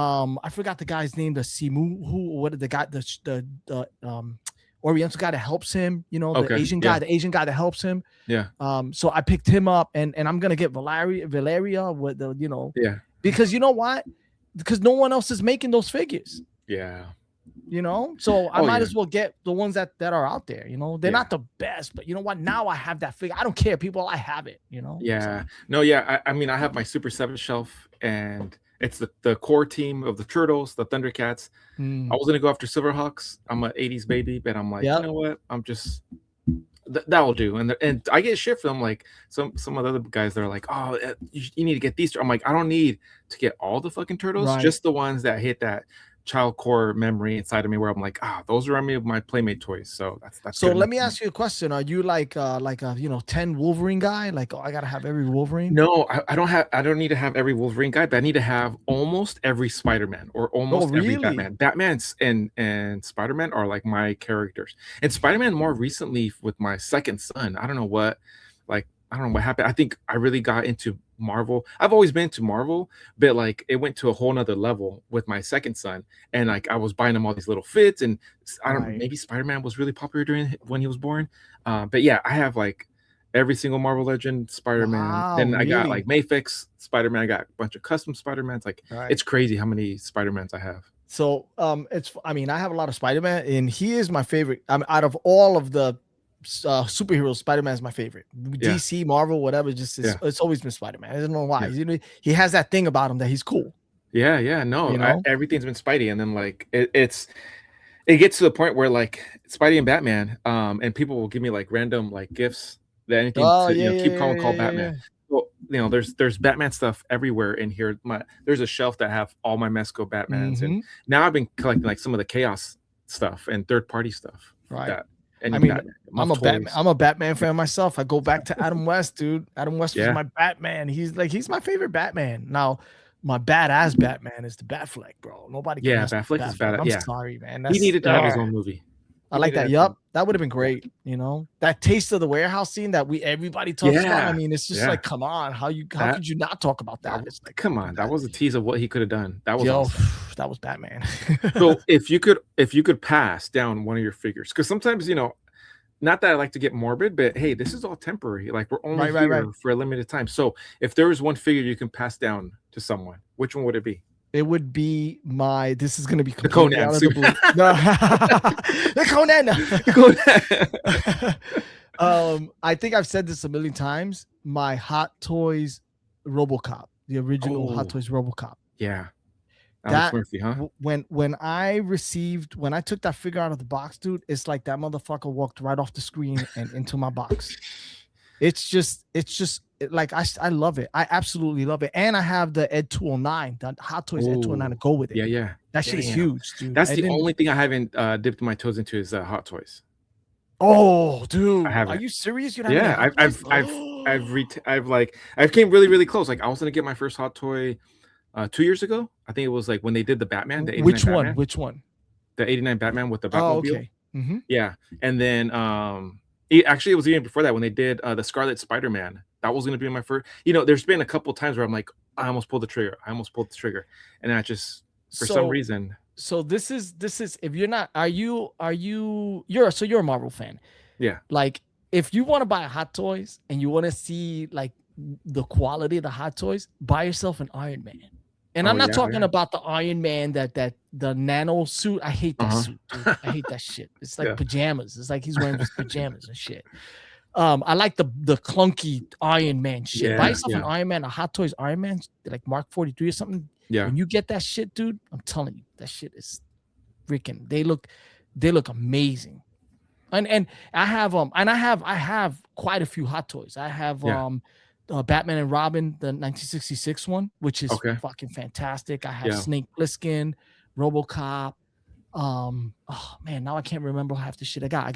I forgot the guy's name, the Simu, the guy, the Oriental guy that helps him, Okay, yeah, the Asian guy that helps him. yeah, So I picked him up and I'm gonna get Valeria with the, yeah, because you know what? Because no one else is making those figures. yeah. So I Oh might yeah, as well get the ones that are out there. They're yeah, not the best, but you know what? Now I have that figure. I don't care, people. I have it. So yeah. No, yeah. I mean, I have my Super 7 shelf, and it's the core team of the Turtles, the Thundercats. I mm, was gonna go after Silverhawks. I'm an '80s baby, but I'm like, you yep. know what? I'm just that will do. And I get shit from like some of the other guys that are like, oh, you need to get these. I'm like, I don't need to get all the fucking turtles, Right. just the ones that hit that child core memory inside of me where I'm like, those remind me of my Playmate toys. So that's So good let enough me for me. ask you a question. Are you like a 10 Wolverine guy? Like, oh, I gotta have every Wolverine? No, I don't need to have every Wolverine guy, but I need to have almost every Spider-Man or Oh, almost every really? Batman. Batman's and Spider-Man are like my characters. And Spider-Man more recently with my second son. I don't know what happened. I think I really got into Marvel. I've always been to Marvel, but like it went to a whole nother level with my second son. And like I was buying him all these little fits, and I don't Right. maybe Spider-Man was really popular when he was born. But yeah, I have like every single Marvel Legend Spider-Man. Wow, Then I got like really? Mafex Spider-Man. I got a bunch of custom Spider-Mans. Like Right. it's crazy how many Spider-Mans I have. So I mean, I have a lot of Spider-Man, and he is my favorite. Out of all of the superheroes, Spider-Man is my favorite. Yeah, DC, Marvel, whatever, just yeah, it's always been Spider-Man. I don't know why. yeah, He has that thing about him that he's cool, yeah, yeah. No, you know? everything's been Spidey, and then like it gets to the point where like Spidey and Batman, and people will give me like random like gifts that anything Oh to yeah, keep calm yeah, and yeah, call yeah, Batman. yeah. Well, there's Batman stuff everywhere in here. There's a shelf that have all my Mezco Batmans, and now I've been collecting like some of the Chaos stuff and third party stuff. Right. That any I mean, Batman, toys. I'm a Batman fan myself. I go back to Adam West, dude. Adam West was Yeah. my Batman. He's my favorite Batman. Now, my badass Batman is the Batfleck, bro. Nobody can mess with Batfleck is bad. Batfleck. I'm Yeah, sorry, man. he That's needed to have his own movie. I like that. Yup, that would have been great. You know, that taste of the warehouse scene that everybody talks about. I mean, it's just like, come on, how could you not talk about that? It's like, come on, that was a tease of what he could have done. That was awesome. That was Batman. So if you could pass down one of your figures, because sometimes, you know, not that I like to get morbid, but hey, this is all temporary. Like we're only here for a limited time. So if there was one figure you can pass down to someone, which one would it be? It would be this is going to be the Conan out of the blue. No. The Conan. I think I've said this a million times. My Hot Toys RoboCop, the original Hot Toys RoboCop. Yeah. That Murphy, huh? When I took that figure out of the box, dude, it's like that motherfucker walked right off the screen and into my box. It's just like I love it. I absolutely love it. And I have the Ed 209, the Hot Toys Ed 209 to go with it. Yeah. That shit is huge, dude. That's the only thing I haven't dipped my toes into is Hot Toys. Oh, dude, are you serious? You I've came really close. Like I was gonna get my first Hot Toy 2 years ago. I think it was like when they did the Batman. The 89 Which one? The 89 Batman with the Batmobile. Oh, okay. Yeah, and then it was even before that when they did the Scarlet Spider-Man. That was gonna be my first. You know, there's been a couple times where I'm like, I almost pulled the trigger, and I just for some reason. So this is if you're not, you're a Marvel fan. Yeah. Like if you want to buy Hot Toys and you want to see like the quality of the Hot Toys, buy yourself an Iron Man. And I'm not talking about the Iron Man that the nano suit. I hate that suit, dude. I hate that shit. It's like pajamas. It's like he's wearing his pajamas and shit. I like the clunky Iron Man shit. Buy yourself an Iron Man, a Hot Toys Iron Man, like Mark 43 or something. Yeah. When you get that shit, dude, I'm telling you, that shit is freaking. They look amazing. And I have quite a few Hot Toys. I have Batman and Robin, the 1966 one, which is fucking fantastic. I have Snake Plissken, RoboCop. Oh man, now I can't remember half the shit I got. I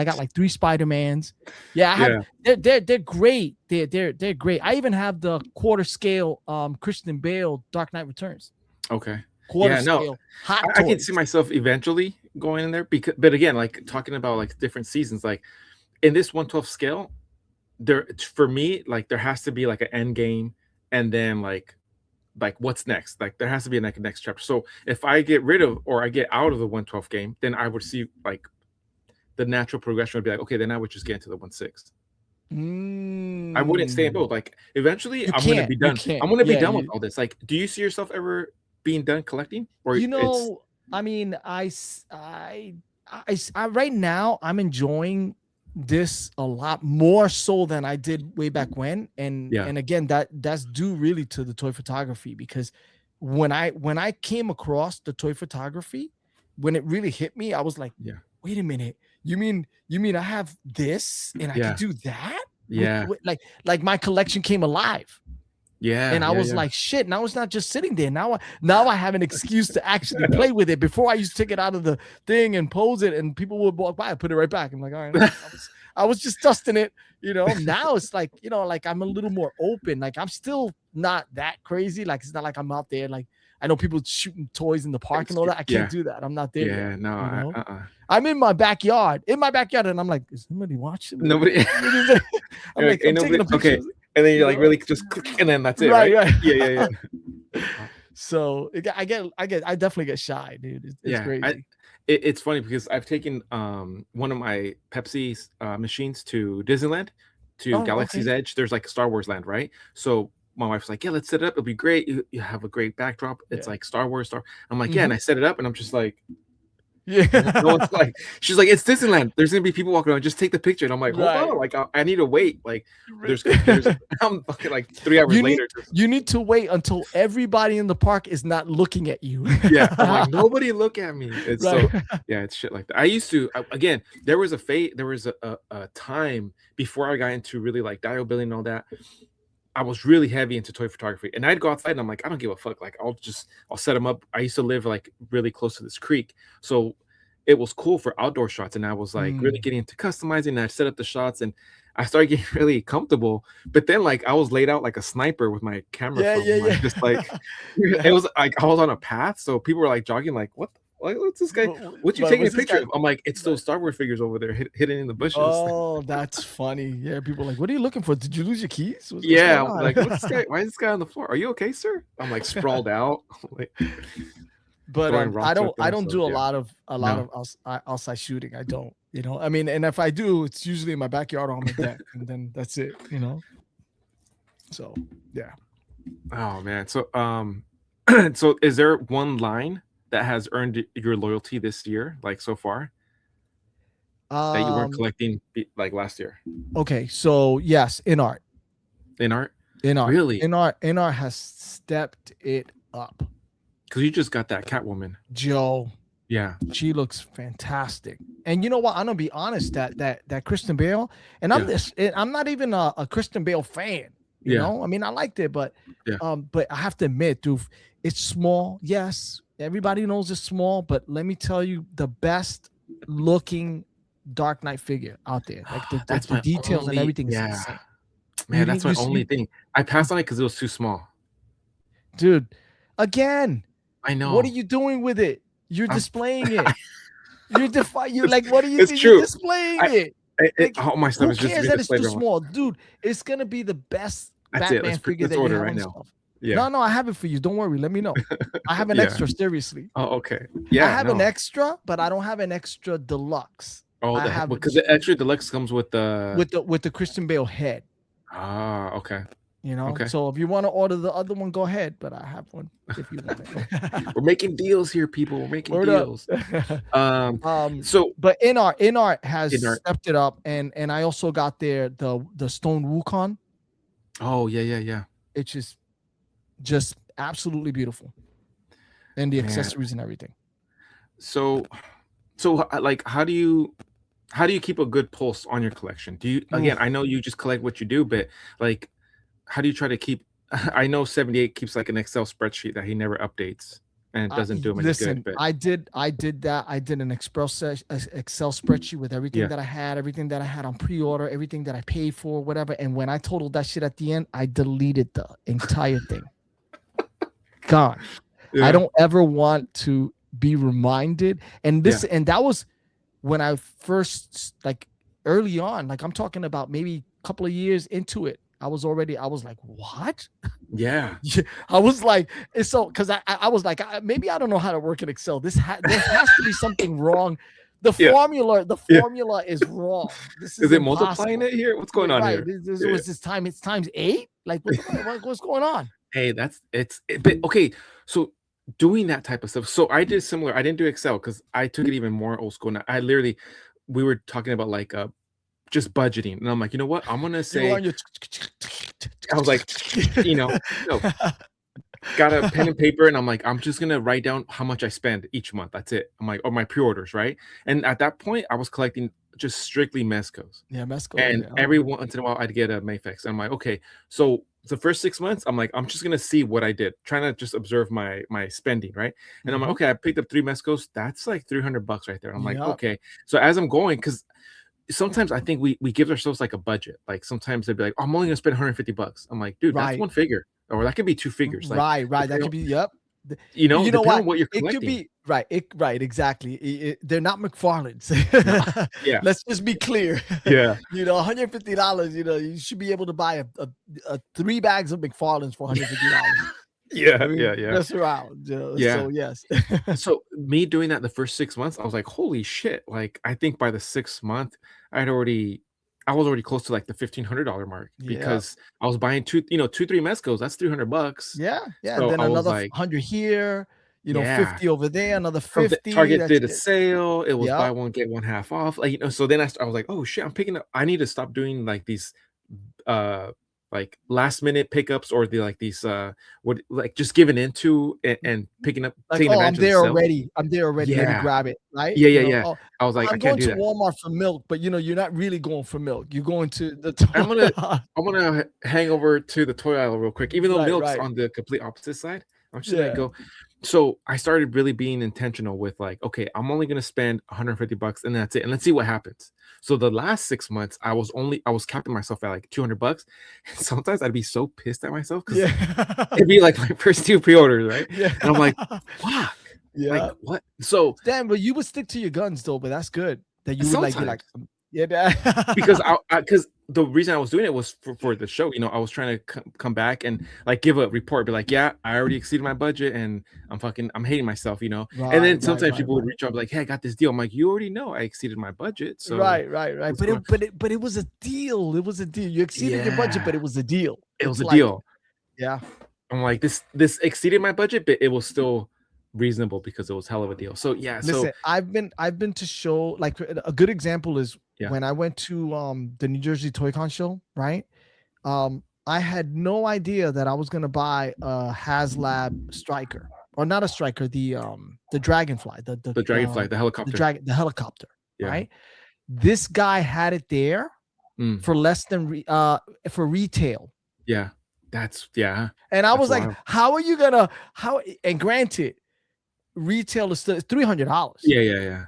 got like 3 Spider-Mans. Yeah, they're great. They're great. I even have the quarter scale Christian Bale Dark Knight Returns. Okay. Quarter scale. I can see myself eventually going in there but again, like talking about like different seasons, like in this 1/12 scale, for me, like there has to be like an end game, and then like what's next? Like there has to be a next chapter. So if I get rid of or I get out of the 1/12 game, then I would see like the natural progression would be like, okay, then I would just get into the 1/6. I wouldn't stay in both. Like eventually I'm going to be done. I'm going to be done with all this. Like, do you see yourself ever being done collecting? Or I mean, I right now I'm enjoying this a lot more so than I did way back when, and again that's due really to the toy photography, because when I came across the toy photography, when it really hit me, I was like, wait a minute, you mean I have this and I can do that? Like my collection came alive. And I was like, shit, now it's not just sitting there. Now I have an excuse to actually play with it. Before I used to take it out of the thing and pose it, and people would walk by and put it right back. I'm like, all right, I was just dusting it, you know. Now it's like, you know, like I'm a little more open. Like I'm still not that crazy. Like it's not like I'm out there. Like I know people shooting toys in the park and all that. I can't do that. I'm not there. Yeah, yet, no, you know? I'm in my backyard, and I'm like, is somebody watching? Nobody. I'm like, I'm taking a picture. Okay. And then you're like really just click, and then that's it, right? Yeah. So I definitely get shy, dude. It's crazy. It's funny because I've taken one of my Pepsi machines to Disneyland, to Galaxy's Edge. There's like Star Wars land, right? So my wife's like, yeah, let's set it up. It'll be great. You have a great backdrop. It's like Star Wars. I'm like, yeah, and I set it up, and I'm just like, No one's like, she's like, it's Disneyland. There's gonna be people walking around. Just take the picture. And I'm like, hold Right. on, like I need to wait. Like there's I'm fucking like 3 hours later. You need to wait until everybody in the park is not looking at you. Yeah, I'm like, nobody look at me. It's Right. so yeah, it's shit like that. I used to again, there was a time before I got into really like dial billing and all that. I was really heavy into toy photography, and I'd go outside and I'm like, I don't give a fuck. Like I'll set them up. I used to live like really close to this creek, so it was cool for outdoor shots. And I was like really Mm. getting into customizing. And I set up the shots, and I started getting really comfortable. But then like I was laid out like a sniper with my camera Yeah, phone, yeah, like yeah. just like it Yeah. was like I was on a path, so people were like jogging, like what. Like, what's this guy? What you Right, taking a what's this picture guy? of? I'm like, it's Right. those Star Wars figures over there hidden in the bushes. Oh, that's funny. Yeah, people are like, what are you looking for? Did you lose your keys? What's Yeah, going I'm on? like, what's this guy? Why is this guy on the floor? Are you okay, sir? I'm like sprawled out, like But throwing I rocks with don't them. do So yeah, a lot no. of outside shooting. I don't, I mean, and if I do, it's usually in my backyard or on my deck, and then that's it. So yeah. Oh man. So so is there one line that has earned your loyalty this year, like so far, that you weren't Um. collecting like last year Okay. So yes, in art, in art? in art, Really? in art has stepped it up. Because you just got that Catwoman. Joe, Yeah. she looks fantastic. And you know what? I'm gonna be honest. That Kristen Bale, and Yeah. I'm not even a Kristen Bale fan. Yeah. I mean, I liked it, but Yeah. but I have to admit, dude, it's small. Yes, everybody knows it's small, but let me tell you, the best looking Dark Knight figure out there, like That's the my details and only. everything is Yeah. insane. You Man, that's my only thing. I passed on it because it was too small. dude, again, I what are know. you doing with it? You're I'm, displaying it. You're like, what are you it's doing? You're true. displaying I it. Like, all my stuff who is just cares being that it's displayed too real. small, dude? It's gonna be the best That's it. Batman figure Let's that you order have right on now. stuff. Yeah. No, I have it for you. Don't worry. Let me know. I have an Yeah. extra. Seriously, Oh, okay. I Yeah. have an No. extra, but I don't have an extra deluxe. Oh, I the have because the extra deluxe comes with the. with the Christian Bale head. Ah, okay. Okay. So if you want to order the other one, go ahead. But I have one if you want it. We're making deals here, people. We're making Word up. deals. So But in art has in our. stepped it up, and I also got the stone Wukong. Oh yeah, yeah, yeah. It's just absolutely beautiful, and the Man. accessories and everything. So like, how do you keep a good pulse on your collection? Do you again? Oof. I know you just collect what you do, but like, how do you try to keep? I know 78 keeps like an Excel spreadsheet that he never updates, and it doesn't do him any good. Listen, But I did that. I did an Excel spreadsheet with everything yeah, that I had, everything that I had on pre-order, everything that I paid for, whatever. And when I totaled that shit at the end, I deleted the entire thing. Gone. I yeah, don't ever want to be reminded. And and that was when I first, like, early on, like I'm talking about maybe a couple of years into it. I was like, what? yeah. I was like, it's so, because I was like, maybe I don't know how to work in Excel. There has to be something wrong. The Yeah. formula is wrong. This Is is it multiplying impossible. it here? What's going on Right. here? This Yeah. was this time. It's times 8. Like, what's going on? Hey, but okay. So doing that type of stuff. So I did similar. I didn't do Excel because I took it even more old school. Now I literally, we were talking about like just budgeting, and I'm like, you know what? I'm gonna You were say, on your. I was like, no, got a pen and paper, and I'm like, I'm just gonna write down how much I spend each month. That's it. I'm like, or my pre-orders, right? And at that point, I was collecting just strictly Mezcos. Yeah, Mesco. And Yeah. every once in a while, I'd get a Mayfix. I'm like, okay, so the first 6 months, I'm like, I'm just gonna see what I did, trying to just observe my spending, right? And I'm like, okay, I picked up 3 Mezcos. That's like $300 right there. I'm like, Yep. okay. So as I'm going, because sometimes I think we give ourselves like a budget. Like sometimes they'd be like, oh, I'm only gonna spend $150. I'm like, dude, that's Right. one figure, or that could be 2 figures. Like, Right. That could be. Yep. you know, You know depending what? on what you're It could collecting. be right. Right. Exactly. They're not McFarlane's. No. Yeah. Let's just be clear. Yeah. $150. You should be able to buy a 3 bags of McFarlane's for $150. Yeah. I mean, Yeah. mess around. Yeah. So yes. So me doing that the first 6 months, I was like, holy shit. Like, I think by the 6th month, I was already close to like the $1,500 mark Yeah. because I was buying 2, 3 Mezcos. That's $300. Yeah. And So then I was another like, 100 here. You know, 50 over there, another From 50. Target That's did a it. sale. It was Yeah. buy one get one half off. Like, so then I was like, oh shit, I'm picking up. I need to stop doing like these uh like last minute pickups, or the like these what, like just giving into and picking up, Like, taking oh, I'm advantage of the there sale. already. I'm there already. Let me Yeah. grab it. Right. Yeah, yeah, You know, yeah. oh, I was like, I I'm can't going do to that. Walmart for milk, but you know, you're not really going for milk. You're going to the I'm gonna toilet. I'm gonna hang over to the toy aisle real quick, even though Right, milk's right. on the complete opposite side. I'm just gonna Yeah. go. So I started really being intentional with like, okay, I'm only gonna spend 150 bucks and that's it, and let's see what happens. So the last 6 months, I was capping myself at like 200 bucks. And sometimes I'd be so pissed at myself because Yeah. it'd be like my first two pre-orders, right? Yeah. And I'm like, fuck, like Yeah. what? So Damn, but you would stick to your guns though, but that's good. That you would like be like, sometimes yeah. because because the reason I was doing it was for the show. I was trying to come back and like give a report, be like, yeah, I already exceeded my budget and I'm hating myself. And Right, then right, sometimes right, people would right. reach out, be like, hey, I got this deal. I'm like, you already know I exceeded my budget, so Right, right, right. what's going on? But it was a deal. It was a deal. You exceeded your budget, but Yeah, it was a deal. it was It's a like, deal. yeah. I'm like, this exceeded my budget, but it was still reasonable because it was hell of a deal. So yeah, so Listen, I've been to show, like a good example is yeah, when I went to the New Jersey Toy Con show, right? I had no idea that I was gonna buy a HasLab Striker, or not a Striker, the Dragonfly, the Dragonfly, the helicopter. the helicopter, Yeah. right? This guy had it there Mm. for less than for retail. Yeah. Yeah. And I was like, wild. how are you gonna and granted, retail is still $300. Yeah.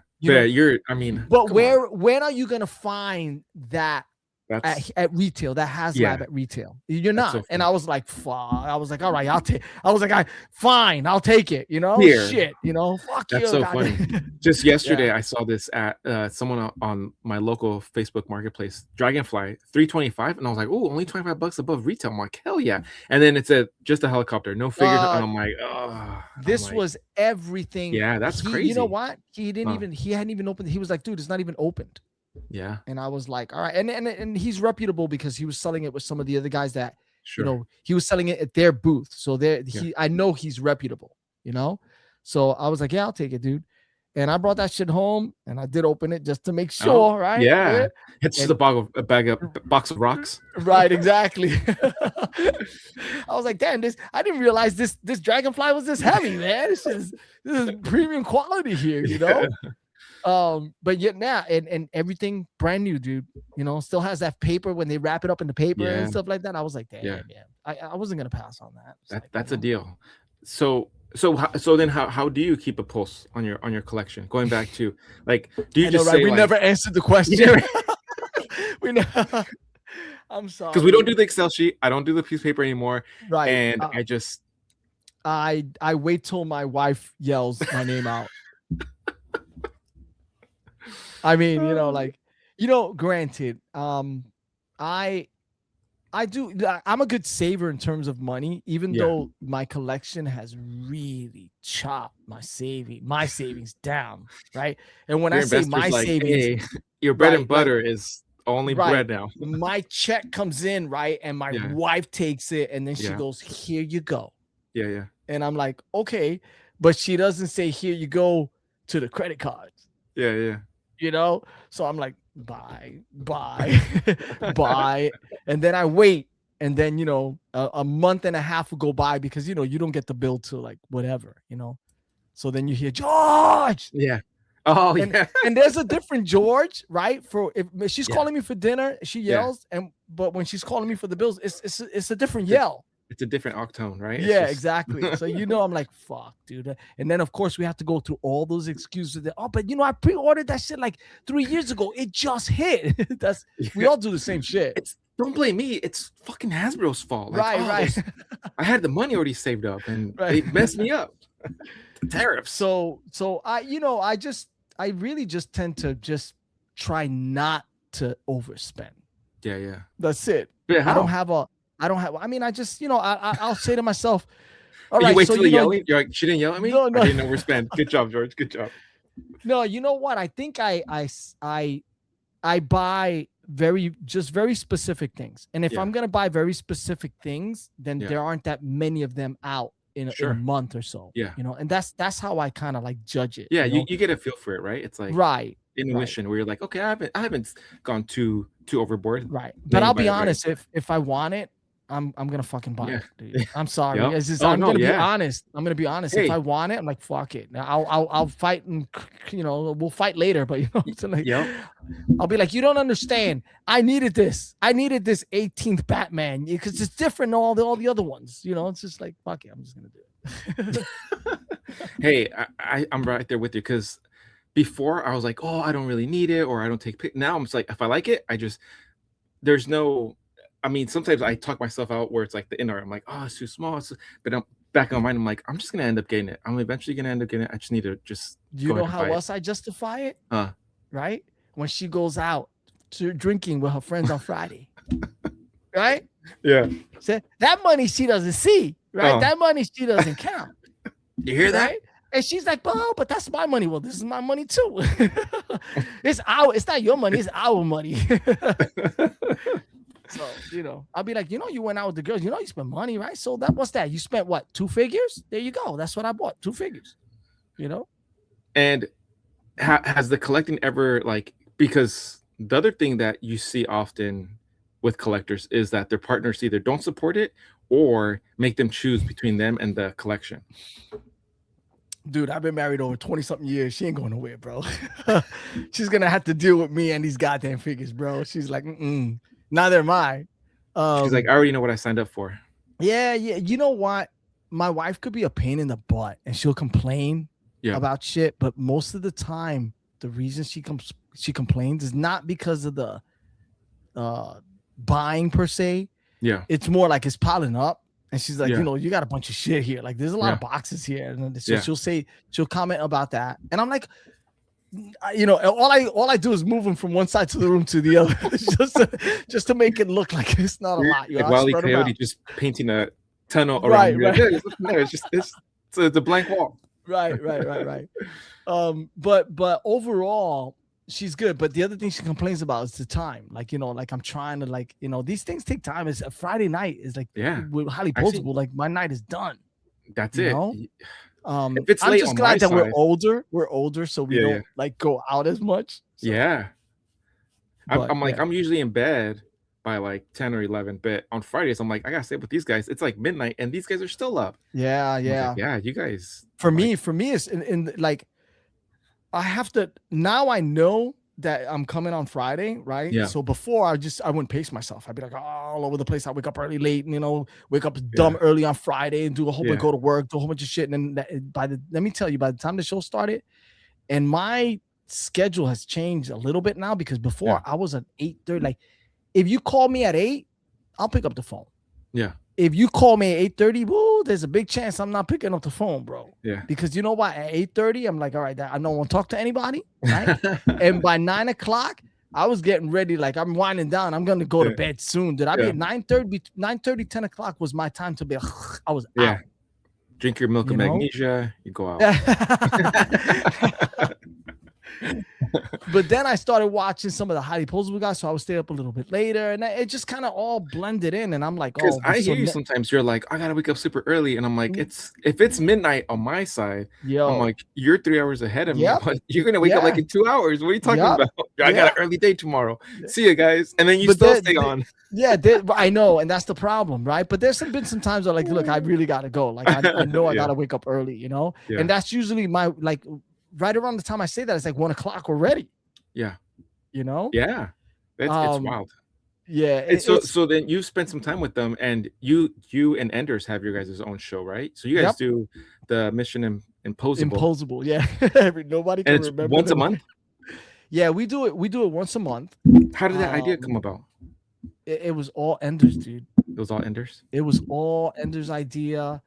I mean, but come on. when are you gonna find that at retail, that HasLab Yeah. at retail? You're That's not. so And funny. I was like, fuck. I was like, all right, I'll take. I was like, fine, I'll take it. You know, Here. shit. You know, fuck That's you. so God. funny. Just yesterday, I saw this at someone on my local Facebook marketplace, Dragonfly 325, and I was like, oh, only 25 bucks above retail. I'm like, hell yeah. And then it's just a helicopter, no figures, and I'm like, oh, this was everything. Yeah, that's crazy. You know what? He hadn't even opened. He was like, dude, it's not even opened. Yeah. And I was like, all right. And he's reputable because he was selling it with some of the other guys that, Sure. you know, he was selling it at their booth. So I know he's reputable, you know? So I was like, yeah, I'll take it, dude. And I brought that shit home and I did open it just to make sure, right? Yeah. It's just a box of rocks. Right, exactly. I was like, damn, I didn't realize this Dragonfly was this heavy, man. This is premium quality here, you know? But yet now and everything brand new, dude, you know, still has that paper when they wrap it up in the paper and stuff like that. I was like, damn, man, I wasn't gonna pass on that. That's a deal. So then how do you keep a pulse on your collection? Going back to like, do you just say we never answered the question. We never. I'm sorry. Because we don't do the Excel sheet. I don't do the piece of paper anymore. Right. And I wait till my wife yells my name out. I mean, you know, like, you know, granted, I do. I'm a good saver in terms of money, even though my collection has really chopped my savings down, right? And when I say my savings, hey, your bread and butter is only bread now. My check comes in, right, and my wife takes it, and then she goes, "Here you go." Yeah. And I'm like, okay, but she doesn't say, "Here you go" to the credit cards. Yeah. You know, so I'm like, bye, bye. And then I wait. And then, you know, a month and a half will go by because, you know, you don't get the bill till like whatever, you know. So then you hear George. Yeah. Oh, and there's a different George, right? For if she's calling me for dinner, she yells. But when she's calling me for the bills, it's a different yell. It's a different octone, right? Yeah, exactly. So, you know, I'm like, fuck, dude. And then, of course, we have to go through all those excuses. But, you know, I pre-ordered that shit like 3 years ago. It just hit. We all do the same shit. Don't blame me. It's fucking Hasbro's fault. Like, right. I had the money already saved up, and they messed me up. Tariffs. So I really just tend to just try not to overspend. Yeah. That's it. Yeah, I mean, I just, you know, I'll say to myself, all right. You wait so till the yelling. You're like, she didn't yell at me. No. I didn't overspend. Good job, George. Good job. No, you know what? I think I buy very specific things, and if I'm gonna buy very specific things, then there aren't that many of them out in a month or so. Yeah. You know, and that's how I kind of like judge it. Yeah, You know? you get a feel for it, right? It's like Right. intuition where you're like, okay, I haven't gone too overboard. Right. But I'll be honest, if I want it, I'm gonna fucking buy it, dude. I'm sorry. Yep. It's just Oh, I'm no, gonna be yeah. honest. I'm gonna be honest. Hey. If I want it, I'm like, fuck it. Now I'll fight, and you know, we'll fight later. But you know, so like, I'll be like, you don't understand. I needed this. I needed this 18th Batman because it's different than all the other ones. You know, it's just like, fuck it. I'm just gonna do it. Hey, I'm right there with you because before I was like, oh, I don't really need it, or I don't take pic. Now I'm just like, if I like it, there's no. I mean, sometimes I talk myself out where it's like the inner. I'm like, oh, it's too small. But I'm back in my mind. I'm like, I'm just gonna end up getting it. I'm eventually gonna end up getting it. I just need to just. You know how else I justify it? Right? When she goes out to drinking with her friends on Friday, right? Yeah. So that money she doesn't see, right? That money she doesn't count. You hear that? Right? And she's like, "Oh, but that's my money." Well, this is my money too. It's not your money, it's our money. So, you know, I'll be like, you know, you went out with the girls, you know, you spent money, right? So what's that? You spent what? 2 figures? There you go. That's what I bought. 2 figures. You know? And has the collecting ever because the other thing that you see often with collectors is that their partners either don't support it or make them choose between them and the collection. Dude, I've been married over 20-something years. She ain't going nowhere, bro. She's going to have to deal with me and these goddamn figures, bro. She's like, now they're mine. She's like, I already know what I signed up for. Yeah. You know what? My wife could be a pain in the butt and she'll complain about shit. But most of the time, the reason she complains is not because of the buying per se. Yeah. It's more like it's piling up. And she's like, you know, you got a bunch of shit here. Like, there's a lot of boxes here. And so she'll comment about that. And I'm like, you know, all I do is move them from one side of the room to the other, just to make it look like it's not a lot. Like Wile E. Coyote just painting a tunnel around. Right. It's just it's a blank wall. Right. But overall, she's good. But the other thing she complains about is the time. Like, you know, like I'm trying to, like, you know, these things take time. It's a Friday night is like with Highly Poseable. Like my night is done. That's it. Know? I'm just glad that we're older, so we don't like go out as much. So. Yeah. I'm like, I'm usually in bed by like 10 or 11, but on Fridays, I'm like, I gotta stay with these guys. It's like midnight and these guys are still up. Yeah. Like, you guys. For me, it's in like, I have to, now I know that I'm coming on Friday, right? Yeah. So before I wouldn't pace myself. I'd be like all over the place. I wake up early, late, and, you know, wake up dumb early on Friday and do a whole bunch, go to work, do a whole bunch of shit. And then let me tell you, by the time the show started, and my schedule has changed a little bit now, because before I was at 8:30. Like, if you call me at 8, I'll pick up the phone. Yeah. If you call me at 8:30, woo, there's a big chance I'm not picking up the phone, bro. Yeah. Because you know what? At 8:30, I'm like, all right, I don't want to talk to anybody. Right? And by 9 o'clock, I was getting ready. Like, I'm winding down. I'm going to go to bed soon. Dude, I'd be at 9:30, 10 o'clock was my time to be, I was out. Drink your milk and magnesia. You go out. But then I started watching some of the Highly Poseable guys, so I would stay up a little bit later, and it just kind of all blended in. And I'm like, because I hear you sometimes. You're like, I gotta wake up super early, and I'm like, if it's midnight on my side, I'm like, you're 3 hours ahead of me. But you're gonna wake up like in 2 hours. What are you talking about? I got an early day tomorrow. See you guys, and then you still stay on. I know, and that's the problem, right? But there's been some times where, like, look, I really gotta go. Like, I know I gotta wake up early, you know, and that's usually my, like, right around the time I say that, it's like 1 o'clock already. Yeah. You know? Yeah. It's wild. Yeah. And so then you spend some time with them, and you and Enders have your guys' own show, right? So you guys do the Mission Impossible. Impossible, yeah. Nobody can remember. Once a month? Yeah, we do it once a month. How did that idea come about? It was all Enders, dude. It was all Enders? It was all Enders' idea.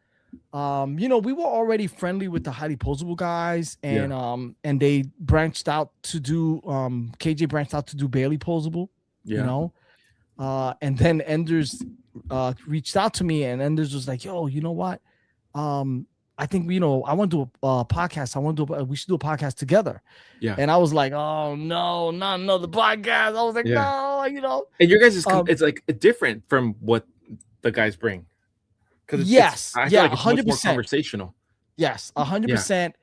You know, we were already friendly with the Highly Poseable guys, and they branched out to do KJ branched out to do Barely Poseable, you know, and then Enders reached out to me, and Enders was like, yo, you know what, I think, you know, I want to do a podcast. We should do a podcast together. Yeah. And I was like, oh no, not another podcast. I was like, no, you know. And your guys it's like different from what the guys bring. Yes, I feel yeah, like it's much more 100%. conversational. Yes, Yeah. 100%.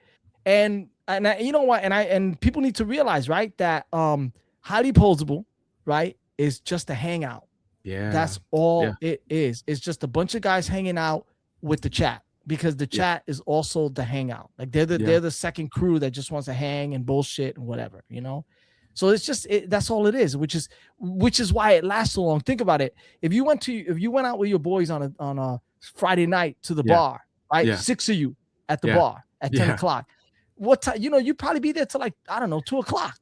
You know what? And people need to realize, right, that Highly Poseable, right, is just a hangout. Yeah. That's all Yeah. it is. It's just a bunch of guys hanging out with the chat, because the Yeah. chat is also the hangout. Like they're the second crew that just wants to hang and bullshit and whatever, you know. So it's just that's all it is, which is why it lasts so long. Think about it. If you went out with your boys on a Friday night to the Yeah. bar, right? Yeah. 6 of you at the Yeah. bar at 10 o'clock. What time? You know, you'd probably be there till like, I don't know, 2 o'clock.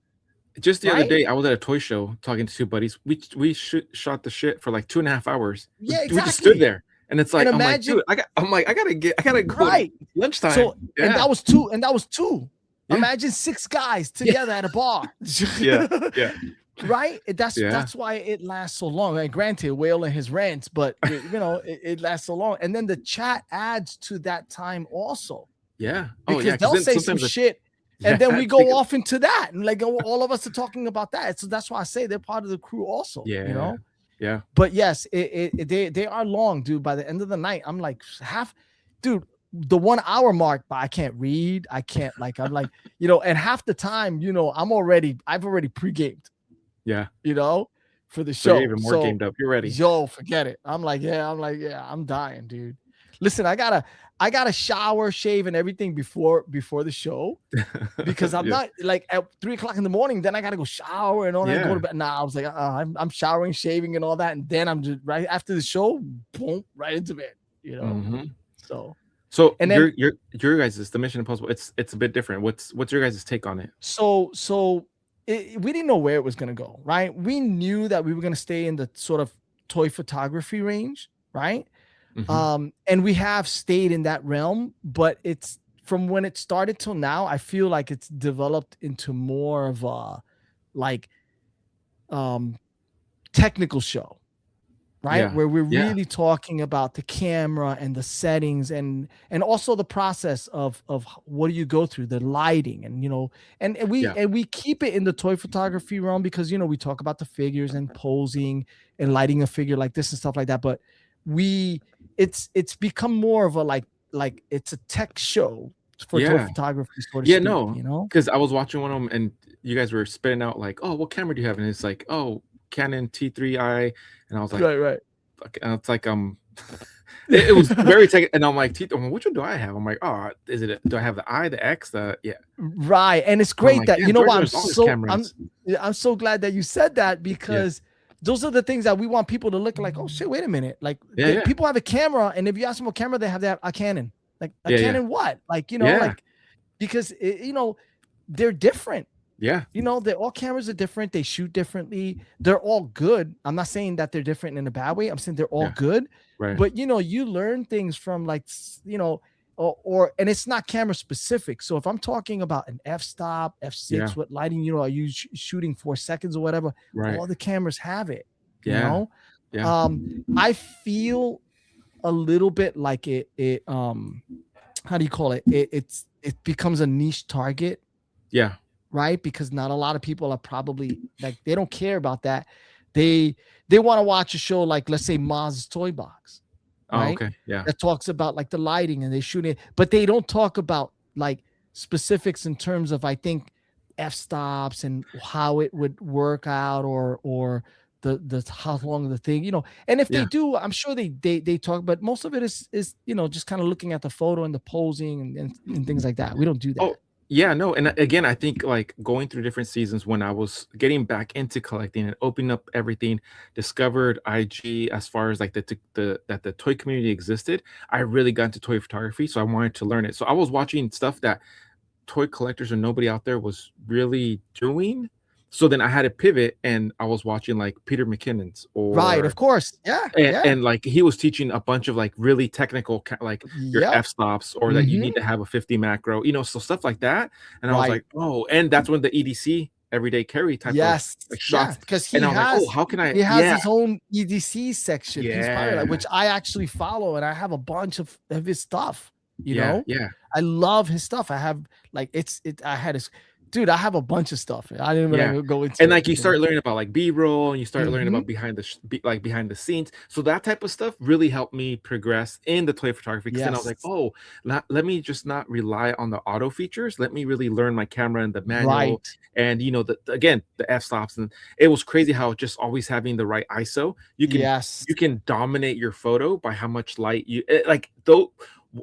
Just the other Right? day, I was at a toy show talking to two buddies. We shot the shit for like 2.5 hours. Yeah, We just stood exactly. there, and it's like, And I'm like, imagine, dude, I gotta go to right. lunchtime. So, and Yeah. that was two. Yeah. Imagine 6 guys together at a bar. Yeah. Yeah. Right? That's Yeah. that's why it lasts so long. And granted, Whale and his rants, but you know, it lasts so long. And then the chat adds to that time also. Yeah. Because yeah. they'll Then say some sometimes shit, and then we go off into that, and like all of us are talking about that. So that's why I say they're part of the crew also. Yeah. You know. Yeah. But yes, they are long, dude. By the end of the night, I'm like dude, the 1 hour mark, but I can't read. I can't, like, I'm like, you know, and half the time, you know, I've already pre-gamed. Yeah. You know, for the So show. you're even more gamed up. You're ready. Yo, forget it. I'm like, I'm dying, dude. Listen, I gotta shower, shave, and everything before the show, because I'm not like at 3 o'clock in the morning. Then I gotta go shower and all that. Go to bed. Nah, I was like, I'm showering, shaving, and all that, and then I'm just right after the show, boom, right into bed. You know. Mm-hmm. So and then your guys' the Mission Impossible. It's a bit different. What's your guys' take on it? So we didn't know where it was gonna go, right? We knew that we were gonna stay in the sort of toy photography range, right? Mm-hmm. And we have stayed in that realm, but it's from when it started till now, I feel like it's developed into more of a like technical show, right? Yeah. Where we're really talking about the camera and the settings and also the process of what do you go through, the lighting, and you know, and we keep it in the toy photography realm because, you know, we talk about the figures and posing and lighting a figure like this and stuff like that, but it's become more of a like it's a tech show for toy photography, so to speak, no, you know, because I was watching one of them and you guys were spitting out like, oh, what camera do you have? And it's like, oh, Canon T3i, and I was like, right. And it's like it was very tech, and I'm like, which one do I have? I'm like, oh, do I have the I, the X, right? And it's great that, you know what, I'm so glad that you said that, because those are the things that we want people to look like, oh shit, wait a minute, like people have a camera, and if you ask them what camera they have a Canon, like a Canon what, like, you know, like, because you know, they're different. Yeah. You know, all cameras are different. They shoot differently. They're all good. I'm not saying that they're different in a bad way. I'm saying they're all good. Right. But, you know, you learn things from, like, you know, and it's not camera specific. So if I'm talking about an f-stop, f6, what lighting, you know, are you shooting 4 seconds or whatever? Right. All the cameras have it. You know? Yeah. I feel a little bit like it how do you call it? It becomes a niche target. Yeah. Right, because not a lot of people are probably like, they don't care about that. They want to watch a show like, let's say, Maz's Toy Box, right? Oh, okay, yeah. That talks about like the lighting and they shoot it, but they don't talk about like specifics in terms of, I think, f-stops and how it would work out, or the how long the thing, you know. And if they do, I'm sure they talk, but most of it is you know, just kind of looking at the photo and the posing and things like that. We don't do that. Oh. Yeah, no, and again, I think like going through different seasons when I was getting back into collecting and opening up everything, discovered IG as far as like that the toy community existed. I really got into toy photography, so I wanted to learn it. So I was watching stuff that toy collectors or nobody out there was really doing. So then I had to pivot, and I was watching like Peter McKinnon's, right, of course, and like he was teaching a bunch of like really technical, like your f-stops, or that you need to have a 50 macro, you know, so stuff like that. And I was like, oh, and that's when the EDC everyday carry type of like shots, because he has, like, oh, how can I? He has his own EDC section, which I actually follow, and I have a bunch of his stuff. You know, yeah, I love his stuff. I have like I had his Dude, I have a bunch of stuff. I didn't even Yeah, like go into and, it, like, you you know? start learning about, like, B-roll, and you start learning Mhm. about behind the behind the scenes, so that type of stuff really helped me progress in the toy photography. Because then I was like, Yes. "Oh, let me just not rely on the auto features, let me really learn my camera and the manual," Right. and, again, the f-stops, and it was crazy how just always having the right ISO, Yes. you can dominate your photo by how much light like, though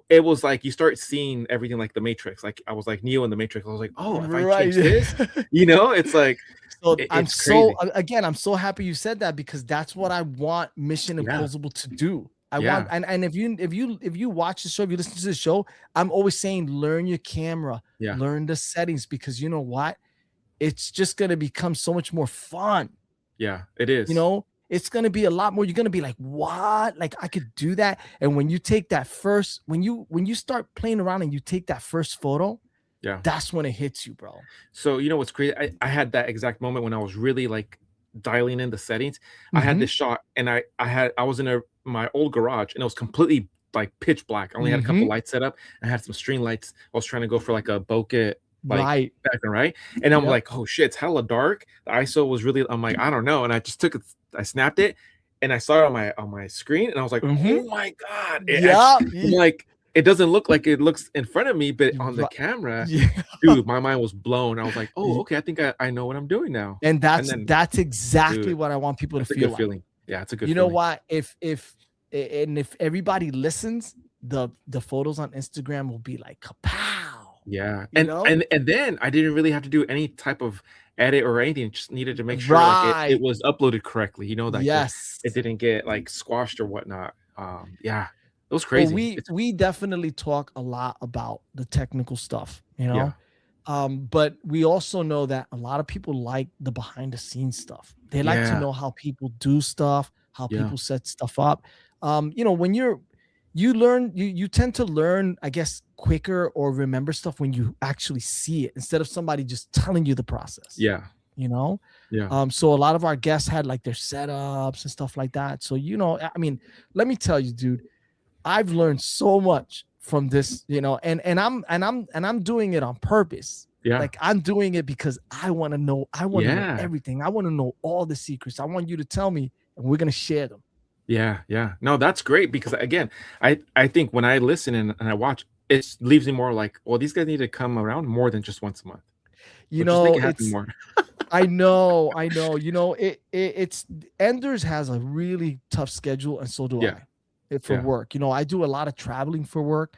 it was like you start seeing everything like the Matrix, like, I was like Neo in the Matrix, I was like, "Oh, if I change Right. this," it's like So I'm it's so crazy. again, I'm so happy you said that because that's what I want Mission Yeah, Impossible to do. I want yeah, and if you watch the show, if you listen to the show, I'm always saying learn your camera, yeah, learn the settings because you know what? It's just gonna become so much more fun. yeah, it You is. know, it's gonna be a lot more. You're gonna be like, what? Like I could do that. And when you take that first, when you start playing around and you take that first photo, Yeah. that's when it hits you, bro. So, what's crazy? I had that exact moment when I was really, like, dialing in the settings. I had Mm-hmm. this shot, and I was in my old garage, and it was completely, like, pitch black. I only had a couple Mm-hmm. lights set up. I had some string lights. I was trying to go for, like, a bokeh, like, Right. background, right? And I'm Yep. like, "Oh, shit, it's hella dark." The ISO was really I'm like, "I don't know," and I just took it I snapped it, and I saw it on my screen, and I was like, Mm-hmm. "Oh my god." Yeah. I'm like, it doesn't look like it looks in front of me, but on the Right. camera, Yeah. dude, my mind was blown. I was like, "Oh, Y- okay, I think I know what I'm doing now." And And then, that's exactly dude, what I want people to that's a feel good like. feeling. Yeah, it's a good You know feeling. what? If everybody listens, the photos on Instagram will be like kapow. Yeah, You know? and then I didn't really have to do any type of edit or anything, just needed to make sure, like, it Right. was uploaded correctly, like, it Yes. didn't get, like, squashed or whatnot. Yeah, it was Well, crazy. we definitely talk a lot about the technical stuff, you Yeah, know? But we also know that a lot of people like the behind the scenes stuff. They like to yeah, know how people do stuff, how yeah, people set stuff up. When you tend to learn, I guess, quicker or remember stuff when you actually see it instead of somebody just telling you the process, yeah, you know? yeah, So a lot of our guests had like their setups and stuff like that. So, I mean, let me tell you, dude, I've learned so much from this, and I'm doing it on purpose. yeah, Like I'm doing it because I want to know yeah. everything. I want to know all the secrets. I want you to tell me and we're going to share them. Yeah, yeah. No, that's great because again, I think when I listen and I watch, it leaves me more like, well, these guys need to come around more than just once a month. You So just make know, it happen it's more. I know. It's Enders has a really tough schedule and so do Yeah, I. For yeah, work. I do a lot of traveling for work.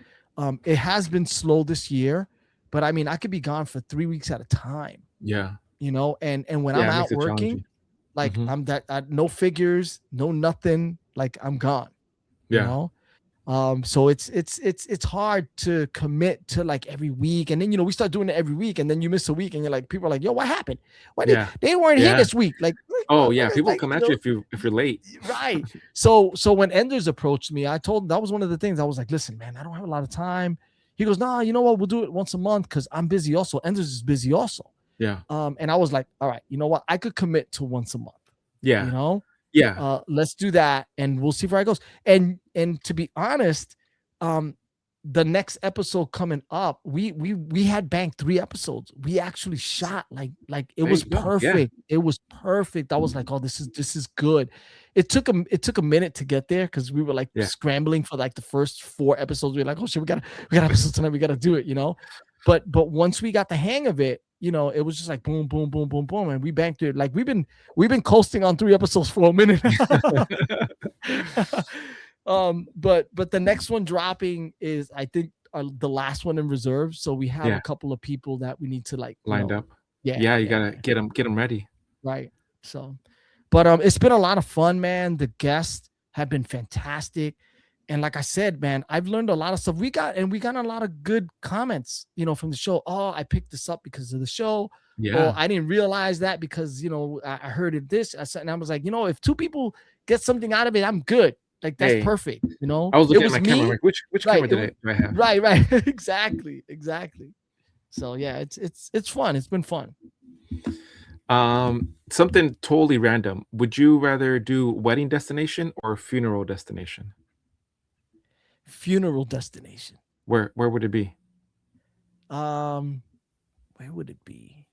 It has been slow this year, but I mean, I could be gone for 3 weeks at a time. yeah, And when I'm yeah. It makes out it working, challenging. like Hmm. I'm that no figures, no nothing, like I'm gone, you Yeah, know? So it's hard to commit to like every week. And then we start doing it every week, and then you miss a week and you're like, people are like, yo, what happened? Why yeah, they weren't here yeah. this week? Like, Oh yeah, motherfuckers, people like, come at you if you're late. right. So when Enders approached me, I told him that was one of the things. I was like, listen, man, I don't have a lot of time. He goes, nah, you know what? We'll do it once a month because I'm busy also. Enders is busy also. Yeah, And I was like, all right, you know what? I could commit to once a month, you yeah, know? yeah, Let's do that and we'll see where it goes. And to be honest, um, the next episode coming up, we had banked 3 episodes. We actually shot like it there was you go. Yeah, perfect. It was perfect. I was like, oh, this is good. It took a minute to get there because we were like yeah, scrambling for like the first 4 episodes. We were like, oh shit, we got episodes tonight. We gotta do it. But once we got the hang of it, it was just like boom, boom, boom, boom, boom, and we banked it. Like we've been coasting on 3 episodes for a minute. But the next one dropping is I think the last one in reserve. So we have a yeah. couple of people that we need to like, Lined up. yeah, Yeah, you yeah, gotta get them ready. right. So, but it's been a lot of fun, man. The guests have been fantastic. And like I said, man, I've learned a lot of stuff. We got a lot of good comments, from the show. Oh, I picked this up because of the show. Or Yeah. I didn't realize that because I heard it this. And I was like, if 2 people get something out of it, I'm good. Like that's Hey, perfect. I was It looking at was my camera. I'm me, like, which right? camera do I have? Right, right. Exactly, exactly. So yeah, it's fun. It's been fun. Something totally random. Would you rather do wedding destination or funeral destination? Funeral destination. Where would it be? Um, where would it be?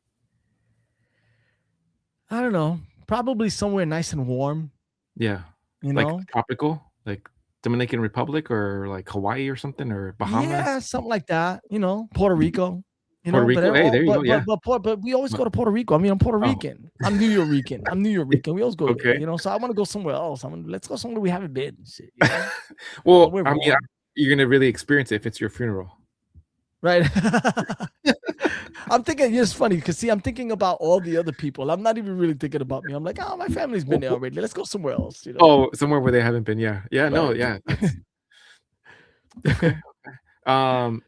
I don't know. Probably somewhere nice and warm. Yeah. You Like know. tropical, like Dominican Republic or like Hawaii or something or Yeah, Bahamas, something like that. You know, Puerto Rico. You Puerto know, but Rico. they're Hey, all there you go. Yeah. but we always But, go to Puerto Rico. I mean, I'm Puerto oh, Rican. I'm New Yorker. I'm New Yorker. We always go there. okay. You know, so I want to go somewhere else. Let's go somewhere we haven't been. Shit, you know, Well, somewhere I mean, warm. you're gonna really experience it if it's your funeral. Right. I'm thinking it's funny because see, I'm thinking about all the other people. I'm not even really thinking about me. I'm like, oh, my family's been there already. Let's go somewhere else, you know. Oh, somewhere where they haven't been. Yeah. Yeah. No. Right. Yeah. That's okay. Um.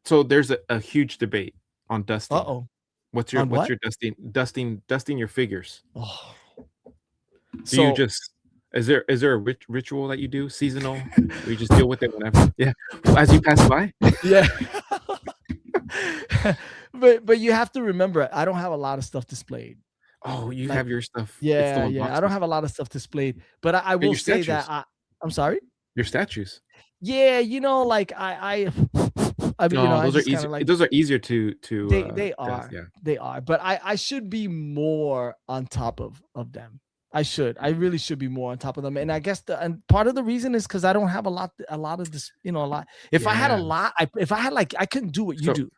So there's a huge debate on dusting. Uh-oh. On What's what? your dusting your figures? Oh. Do you So just is there a ritual that you do seasonal, or you just deal with it whenever? Yeah, as you pass by. yeah. but you have to remember, I don't have a lot of stuff displayed. Oh, you Like, have your stuff. It's still yeah, in yeah. I don't boxes. have a lot of stuff displayed, but I But will your say that statues. I'm sorry. Your statues. Yeah, you know, like I mean, you know, No, I those are just kind easy. of like Those are easier to they dust. are Yeah. they are, but I should be more on top of them. I really should be more on top of them, and I guess and part of the reason is because I don't have a lot of this, you know, a lot. If I had a Yeah. lot, if I had like I couldn't do what you So do.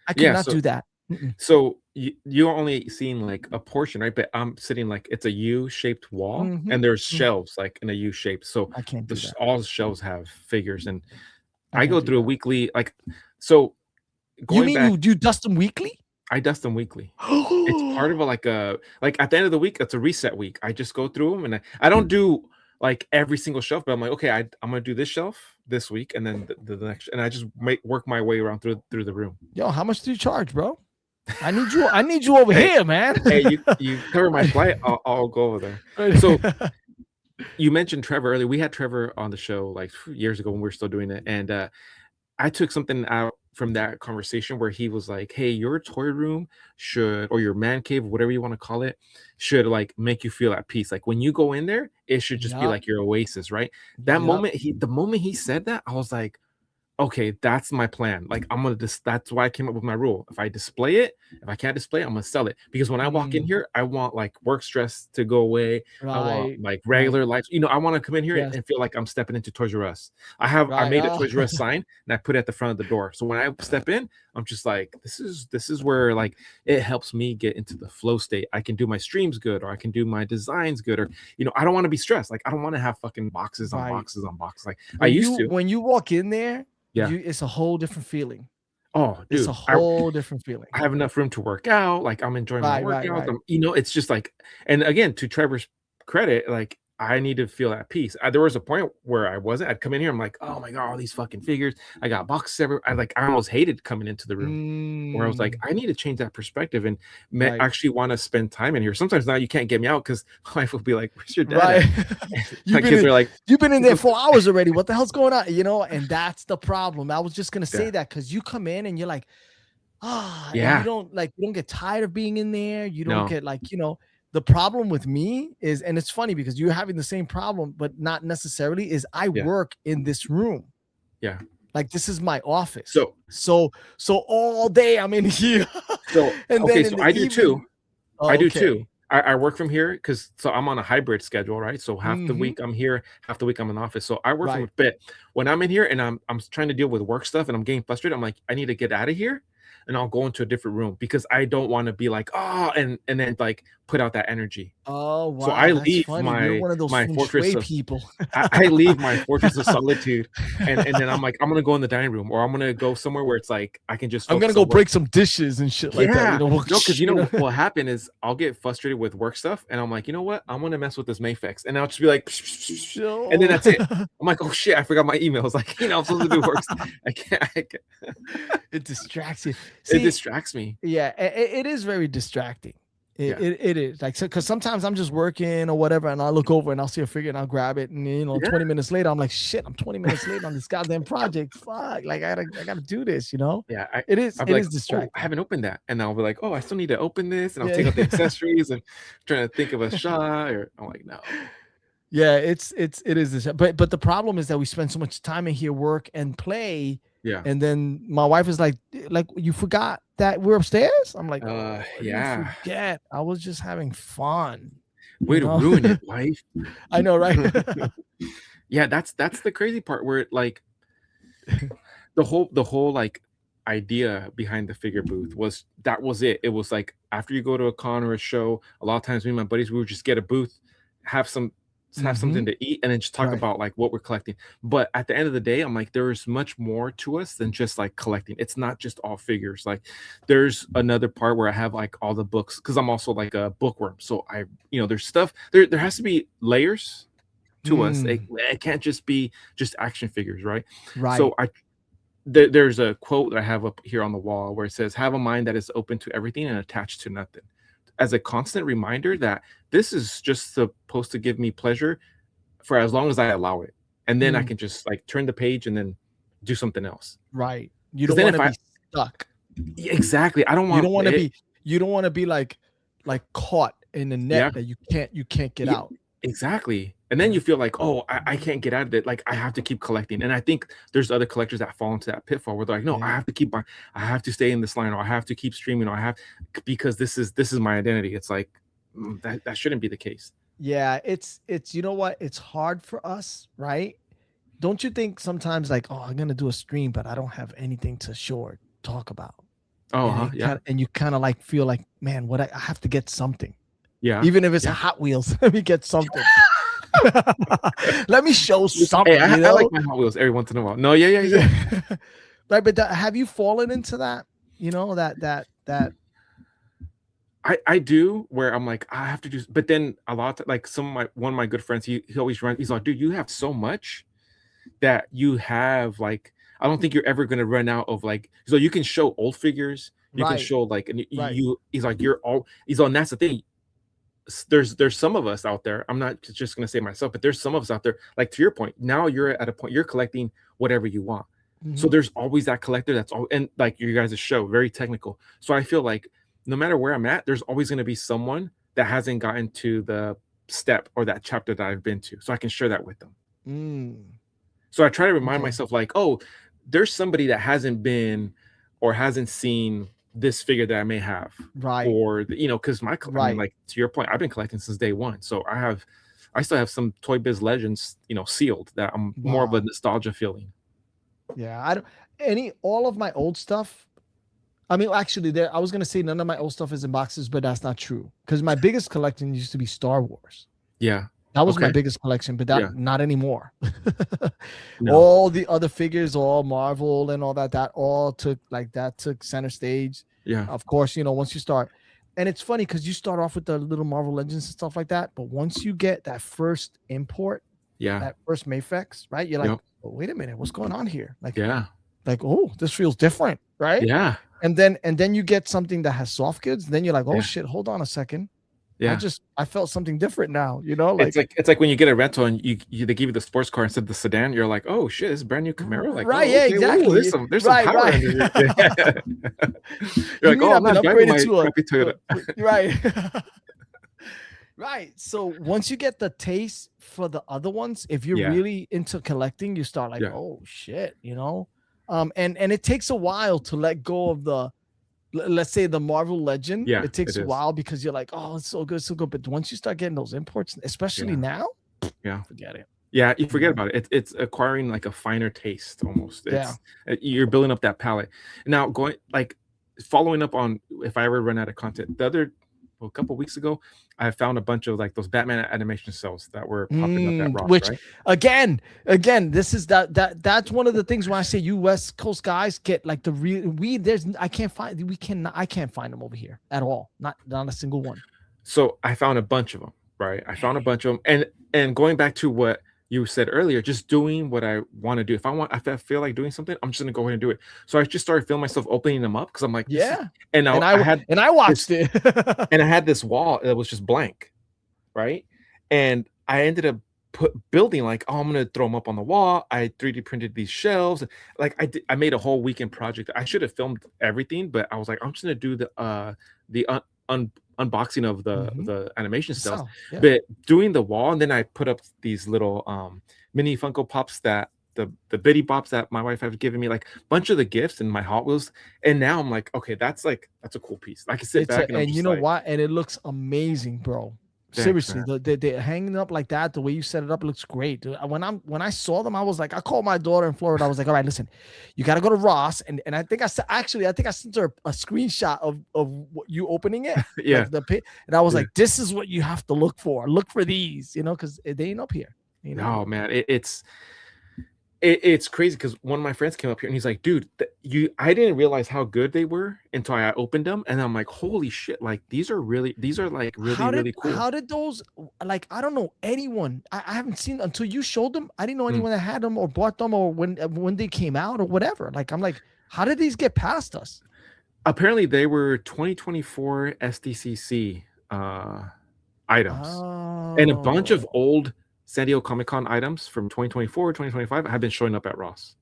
I could yeah. not do that. Mm-mm. So you're only seeing like a portion, right? But I'm sitting like it's a U-shaped wall, Mhm. and there's Mm. shelves like in a U shape. So I can't do that. all the shelves have figures, and I I can't go do through a that. weekly like. So You going mean back, you dust them weekly? I dust them weekly. It's part of a like at the end of the week, it's a reset week. I just go through them, and I don't do like every single shelf, but I'm like, okay, I'm gonna do this shelf this week, and then the next, and I just work my way around through the room. Yo, how much do you charge, bro? I need you. I need you over Hey, here, man. hey, you cover my flight, I'll go over there. So you mentioned Trevor earlier. We had Trevor on the show like years ago when we were still doing it, and I took something out from that conversation where he was like, "Hey, your toy room should, or your man cave, whatever you want to call it, should like make you feel at peace. Like when you go in there, it should just be Yup. like your oasis, right?" Yup. The moment he said that, I was like, okay, that's my plan. Like I'm gonna that's why I came up with my rule. If I display it, if I can't display it, I'm gonna sell it. Because when I walk in Mm, here, I want like work stress to go away. I want right. like Right. regular life. I want to come in here Yes. and feel like I'm stepping into Toys R Us. I Right. made a Toys R Us sign and I put it at the front of the door. So when I step in, I'm just like, this is where like it helps me get into the flow state. I can do my streams good, or I can do my designs good, or I don't want to be stressed. Like I don't want to have fucking boxes on Right. boxes on boxes. Like I used to. When you walk in there, Yeah. it's a whole different feeling. Oh, It's a dude, whole different feeling. I have enough room to work out. Like I'm enjoying my Right. Right. workouts. Right. It's just like, and again, to Trevor's credit, like I need to feel at peace. There was a point where I wasn't. I'd come in here. I'm like, oh my god, all these fucking figures. I got boxes everywhere. I almost hated coming into the room. Where I was like, Mm, I need to change that perspective and right. actually want to spend time in here. Sometimes now you can't get me out because my wife will be like, "Where's your dad Right. at?" My kids are like, You've been in there 4 hours already. What the hell's going on? You know, and that's the problem. I was just gonna say yeah, that because you come in and you're like, and yeah, you don't get tired of being in there. You don't no, get like, the problem with me is, and it's funny because you're having the same problem, but not necessarily, is I yeah, work in this room. yeah. Like this is my office. So, So all day I'm in here. And okay, then so in the I do too. evening, I oh, do okay. too. I work from here because I'm on a hybrid schedule, right? So half the Hmm. week I'm here, half the week I'm in office. So I work from a Right. bit. When I'm in here and I'm trying to deal with work stuff and I'm getting frustrated, I'm like, I need to get out of here, and I'll go into a different room because I don't want to be like, oh, and then like put out that energy. Oh So wow, I that's leave funny. You're one of those my feng fortress shui of people. I leave my fortress of solitude, and then I'm like, I'm gonna go in the dining room, or I'm gonna go somewhere where it's like I can just I'm gonna focus go on work. break some dishes and shit like that. Yeah. No, because You know. what happened is I'll get frustrated with work stuff, and I'm like, you know what? I'm gonna mess with this Mayfix, and I'll just be like, and then So that's it. I'm like, oh shit, I forgot my emails. Like, I'm supposed to do work. I can't. it distracts you. It See, distracts me. yeah, it is very distracting. It, Yeah. it, it is like, so because sometimes I'm just working or whatever, and I'll look over and I'll see a figure and I'll grab it, and Yeah. 20 minutes later I'm like, shit, I'm 20 minutes late on this goddamn project. Fuck, like I gotta do this. Yeah. It I'll be like, is oh, I distracting. haven't opened that, and I'll be like, oh, I still need to open this, and I'll take out the Yeah. accessories and trying to think of a shot, or I'm like, no. Yeah, it is this, but the problem is that we spend so much time in here, work and play, Yeah. and then my wife is like you forgot that we're upstairs? I'm like, oh, you yeah. forget. I was just having fun. Way to ruin it, wife. I know, right? Yeah, that's the crazy part where like the whole like idea behind the figure booth was that was it. It was like after you go to a con or a show, a lot of times me and my buddies we would just get a booth, have some have something to eat, and then just talk Right. about like what we're collecting. But at the end of the day, I'm like, there is much more to us than just like collecting. It's not just all figures. Like there's another part where I have like all the books because I'm also like a bookworm. So there's stuff there has to be layers to us. It can't just be just action figures, right? Right. So there's a quote that I have up here on the wall where it says, "Have a mind that is open to everything and attached to nothing," as a constant reminder that this is just supposed to give me pleasure for as long as I allow it, and then I can just like turn the page and then do something else. Right. You Because don't then want if to I be stuck. exactly, I don't You want don't want to it. be you don't want to be like caught in a Yeah, net that you can't get yeah, out. exactly. And then you feel like, oh, I can't get out of it. Like I have to keep collecting. And I think there's other collectors that fall into that pitfall where they're like, no, I Yeah. have to keep buying, I have to stay in this line, or I have to keep streaming, or I have because this is my identity. It's like that shouldn't be the case. Yeah, it's you know what? It's hard for us, right? Don't you think sometimes like, oh, I'm gonna do a stream, but I don't have anything to show or talk about. Oh, And yeah. you kind of like feel like, man, what I have to get something. Yeah. Even if it's a Yeah. Hot Wheels, let me get something. Let me show something, Hey, I you like know? my Hot Wheels every once in a while. No, yeah. Right, but have you fallen into that? You know, that I do where I'm like, I have to do, but then a lot of, like one of my good friends, he always runs, he's like, dude, you have so much that you have like, I don't think you're ever gonna run out of like, so you can show old figures, you can right, show like, and right. he's like, you're all, he's on, that's the thing. There's some of us out there, I'm not just gonna say myself, but there's some of us out there, like to your point, now you're at a point, you're collecting whatever you want. So Mhm. there's always that collector that's all, and like you guys' show, very technical. So I feel like no matter where I'm at, there's always gonna be someone that hasn't gotten to the step or that chapter that I've been to. So I can share that with them. Mm, So I try to remind okay. myself, like, oh, there's somebody that hasn't been or hasn't seen this figure that I may have, Right, or because I mean, right. like to your point, I've been collecting since day one, so I still have some Toy Biz Legends, sealed that I'm more of a Wow. nostalgia feeling. Yeah, I don't all of my old stuff. I mean, actually, I was gonna say none of my old stuff is in boxes, but that's not true. Because my biggest collection used to be Star Wars. Yeah. That was my Okay. biggest collection, but Yeah. that not anymore. No. All the other figures, all Marvel and all that all took center stage. Yeah. Of course, once you start, and it's funny because you start off with the little Marvel Legends and stuff like that, but once you get that first import, Yeah. that first Mayfex, right? You're like, Yep. oh, wait a minute, what's going on here? Yeah. Oh, this feels different, right? Yeah. And then you get something that has soft goods, then you're like, oh Yeah. shit, hold on a second. Yeah. I felt something different now, It's like when you get a rental and they give you the sports car instead of the sedan, you're like, oh shit, this is a brand new Camaro. Like, right, oh, yeah, okay, ooh, exactly. there's some Right, power right. under here. Yeah. You're You like, mean oh, I'm I've been not driving upgraded my to crappy Toyota. right. Right. So once you get the taste for the other ones, if you're Yeah. really into collecting, you start like, Yeah. oh shit, and it takes a while to let go of let's say the Marvel Legend. Yeah, It takes it a is. while because you're like, oh, it's so good, so good. But once you start getting those imports, especially Yeah. now, Yeah. forget it. Yeah, you You forget know? about it. It's acquiring like a finer taste almost. Yeah. You're building up that palate. Now, following up on if I ever run out of content, a couple weeks ago, I found a bunch of like those Batman animation cells that were popping up at Ross, Which right? again, this is that's one of the things when I say you West Coast guys get like the real I can't find them over here at all. Not a single one. So I found a bunch of them, right? I found a bunch of them, and going back to what you said earlier, just doing what I want to do. If I feel like doing something, I'm just gonna go ahead and do it. So I just started feeling myself opening them up because I'm like, Yeah. and now And I had I watched this, it. and I had this wall that was just blank, right? And I ended up building like, oh, I'm gonna throw them up on the wall. I 3D printed these shelves. Like I made a whole weekend project. I should have filmed everything, but I was like, I'm just gonna do the unboxing of the animation cells. So, yeah. But doing the wall, and then I put up these little mini Funko Pops that the bitty bops that my wife has given me, like a bunch of the gifts and my Hot Wheels. And now I'm like, okay, that's a cool piece. I can sit back and I'm and you just know like, what? And it looks amazing, bro. thanks, Seriously, man. the hanging up like that, the way you set it up looks great. Dude. When I saw them, I was like, I called my daughter in Florida. I was like, all right, listen, you got to go to Ross, and I think I think I sent her a screenshot of you opening it, Yeah, like the pit, and I was yeah. like, this is what you have to look for. Look for these, because they ain't up here. They ain't up No, here. man, it's crazy because one of my friends came up here and he's like, "Dude, I didn't realize how good they were until I opened them." And I'm like, "Holy shit, like these are like really, really cool." How did those, like, I don't know anyone. I haven't seen until you showed them. I didn't know Mm. anyone that had them or bought them or when they came out or whatever. Like, I'm like, how did these get past us? Apparently, they were 2024 SDCC items, and a bunch of Oh, old San Diego Comic Con items from 2024, 2025 have been showing up at Ross,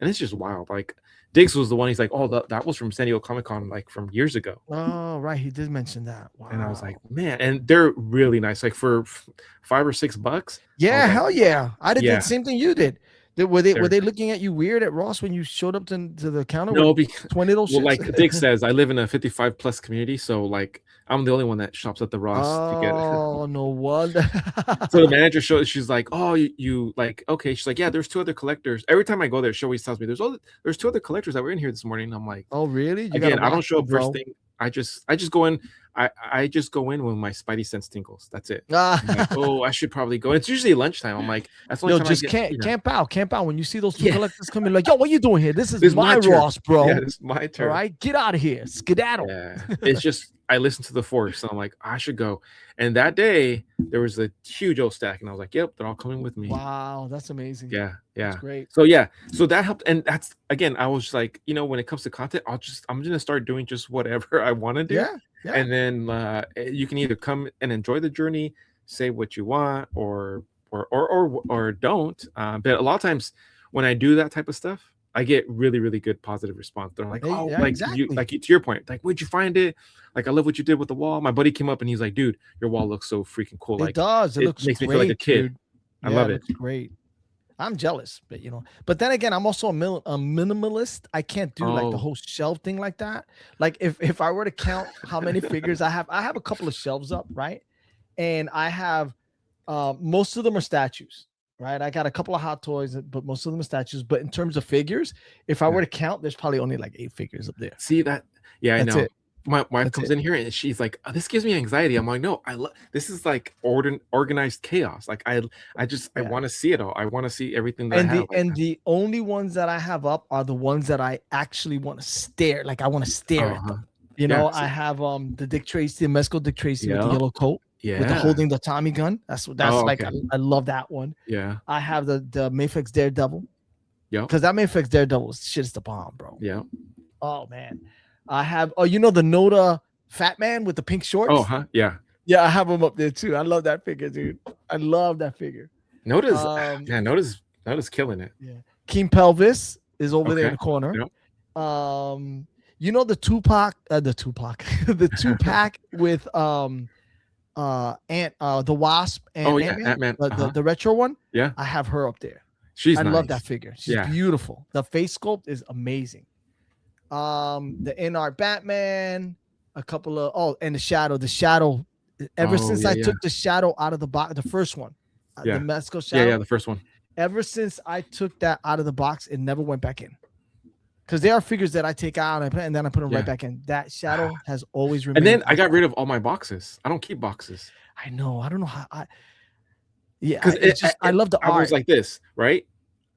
and it's just wild. Like Diggs was the one. He's like, "Oh, that was from San Diego Comic Con, like from years ago." oh, right. He did mention that. And I was like, Wow. "Man," and they're really nice. Like for $5 or $6, I Yeah, was like, hell yeah. I did the "Yeah, same thing you did. Were they they're." looking at you weird at Ross when you showed up to the counter with No, because 20 of those well, shits? like Dick says, I live in a 55 plus community, so like I'm the only one that shops at the Ross to get. Oh, no wonder. So the manager shows, she's like, "Oh, you like okay?" She's like, "Yeah, there's two other collectors." Every time I go there, she always tells me, there's two other collectors that were in here this morning." And I'm like, Oh, really? You gotta again, I don't watch show me, up first bro. thing. I just go in. I just go in when my spidey sense tingles. That's it. I'm like, Ah. "Oh, I should probably go." It's usually lunchtime. I'm like, that's the only Yo, time I just get, can't camp out, camp out. When you see those two Yeah, collectors coming, like, yo, what you doing here? This is this is my my turn. Ross, Yeah, bro. this is my All turn. right, get out of here, skedaddle. Yeah, it's just I listened to the force, so I'm like, I should go. And that day there was a huge old stack, and I was like, "Yep, they're all coming with me." Wow, that's amazing. Yeah, That's yeah. great. So yeah, so that helped, and that's again, I was like, when it comes to content, I'm gonna start doing just whatever I want to do, Yeah, yeah. and then you can either come and enjoy the journey, say what you want, or don't. But a lot of times when I do that type of stuff, I get really, really good positive response. They're like, Hey, "Oh, yeah, exactly. to your point, like, where'd you find it? Like, I love what you did with the wall." My buddy came up and he's like, "Dude, your wall looks so freaking cool. It Like, does. It it looks makes me feel like a great, kid. dude. I Yeah, love it it." looks great. I'm jealous, but then again, I'm also a minimalist. I can't do like the Oh, whole shelf thing like that. Like if I were to count how many figures I have a couple of shelves up, right? And I have most of them are statues, right? I got a couple of hot toys, but most of them are statues. But in terms of figures, if I yeah. were to count, there's probably only like 8 figures up there. See that? Yeah, I That's know. it. My wife That's comes it. in here and she's like, "Oh, this gives me anxiety." I'm like, "No, I love this is like organized chaos. Like I Yeah. want to see it all. I want to see everything that I And have." Like, the only ones that I have up are the ones that I actually want to stare. Like I want to stare at uh-huh. them. Yeah. I have the Dick Tracy, the Mesco Dick Tracy with the Yeah. yellow coat with the Yeah. holding the Tommy gun. That's Oh, like okay. I love that one. Yeah. I have the Mayfix Daredevil Yep. because that Mayfix Daredevil shit is the bomb, bro. Yeah. Oh man. I have the Noda Fat Man with the pink Oh, shorts. huh. Yeah. Yeah, I have him up there too. I love that figure, dude. I love that figure. Notice, Um, man, notice killing it. yeah. King Pelvis is over there in Okay. the corner. Yep. The Tupac, the two pack with the Wasp and Oh yeah, Ant-Man, Ant-Man. the retro one. Yeah. I have her up there. She's I love that nice. figure. She's Yeah. beautiful. The face sculpt is amazing. The in-art Batman, a couple of and the Shadow. Ever Oh, since yeah, I yeah. took the Shadow out of the box, the first one, the Yeah. Mesco Yeah, Shadow. yeah, the first one. Ever since I took that out of the box, it never went back in. Because there are figures that I take out and then I put them Yeah. right back in. That Shadow has always And remained. then I got rid of all my boxes. I don't keep boxes. I know. I don't know how. Yeah, Because it's just I love the I was art. like this, right?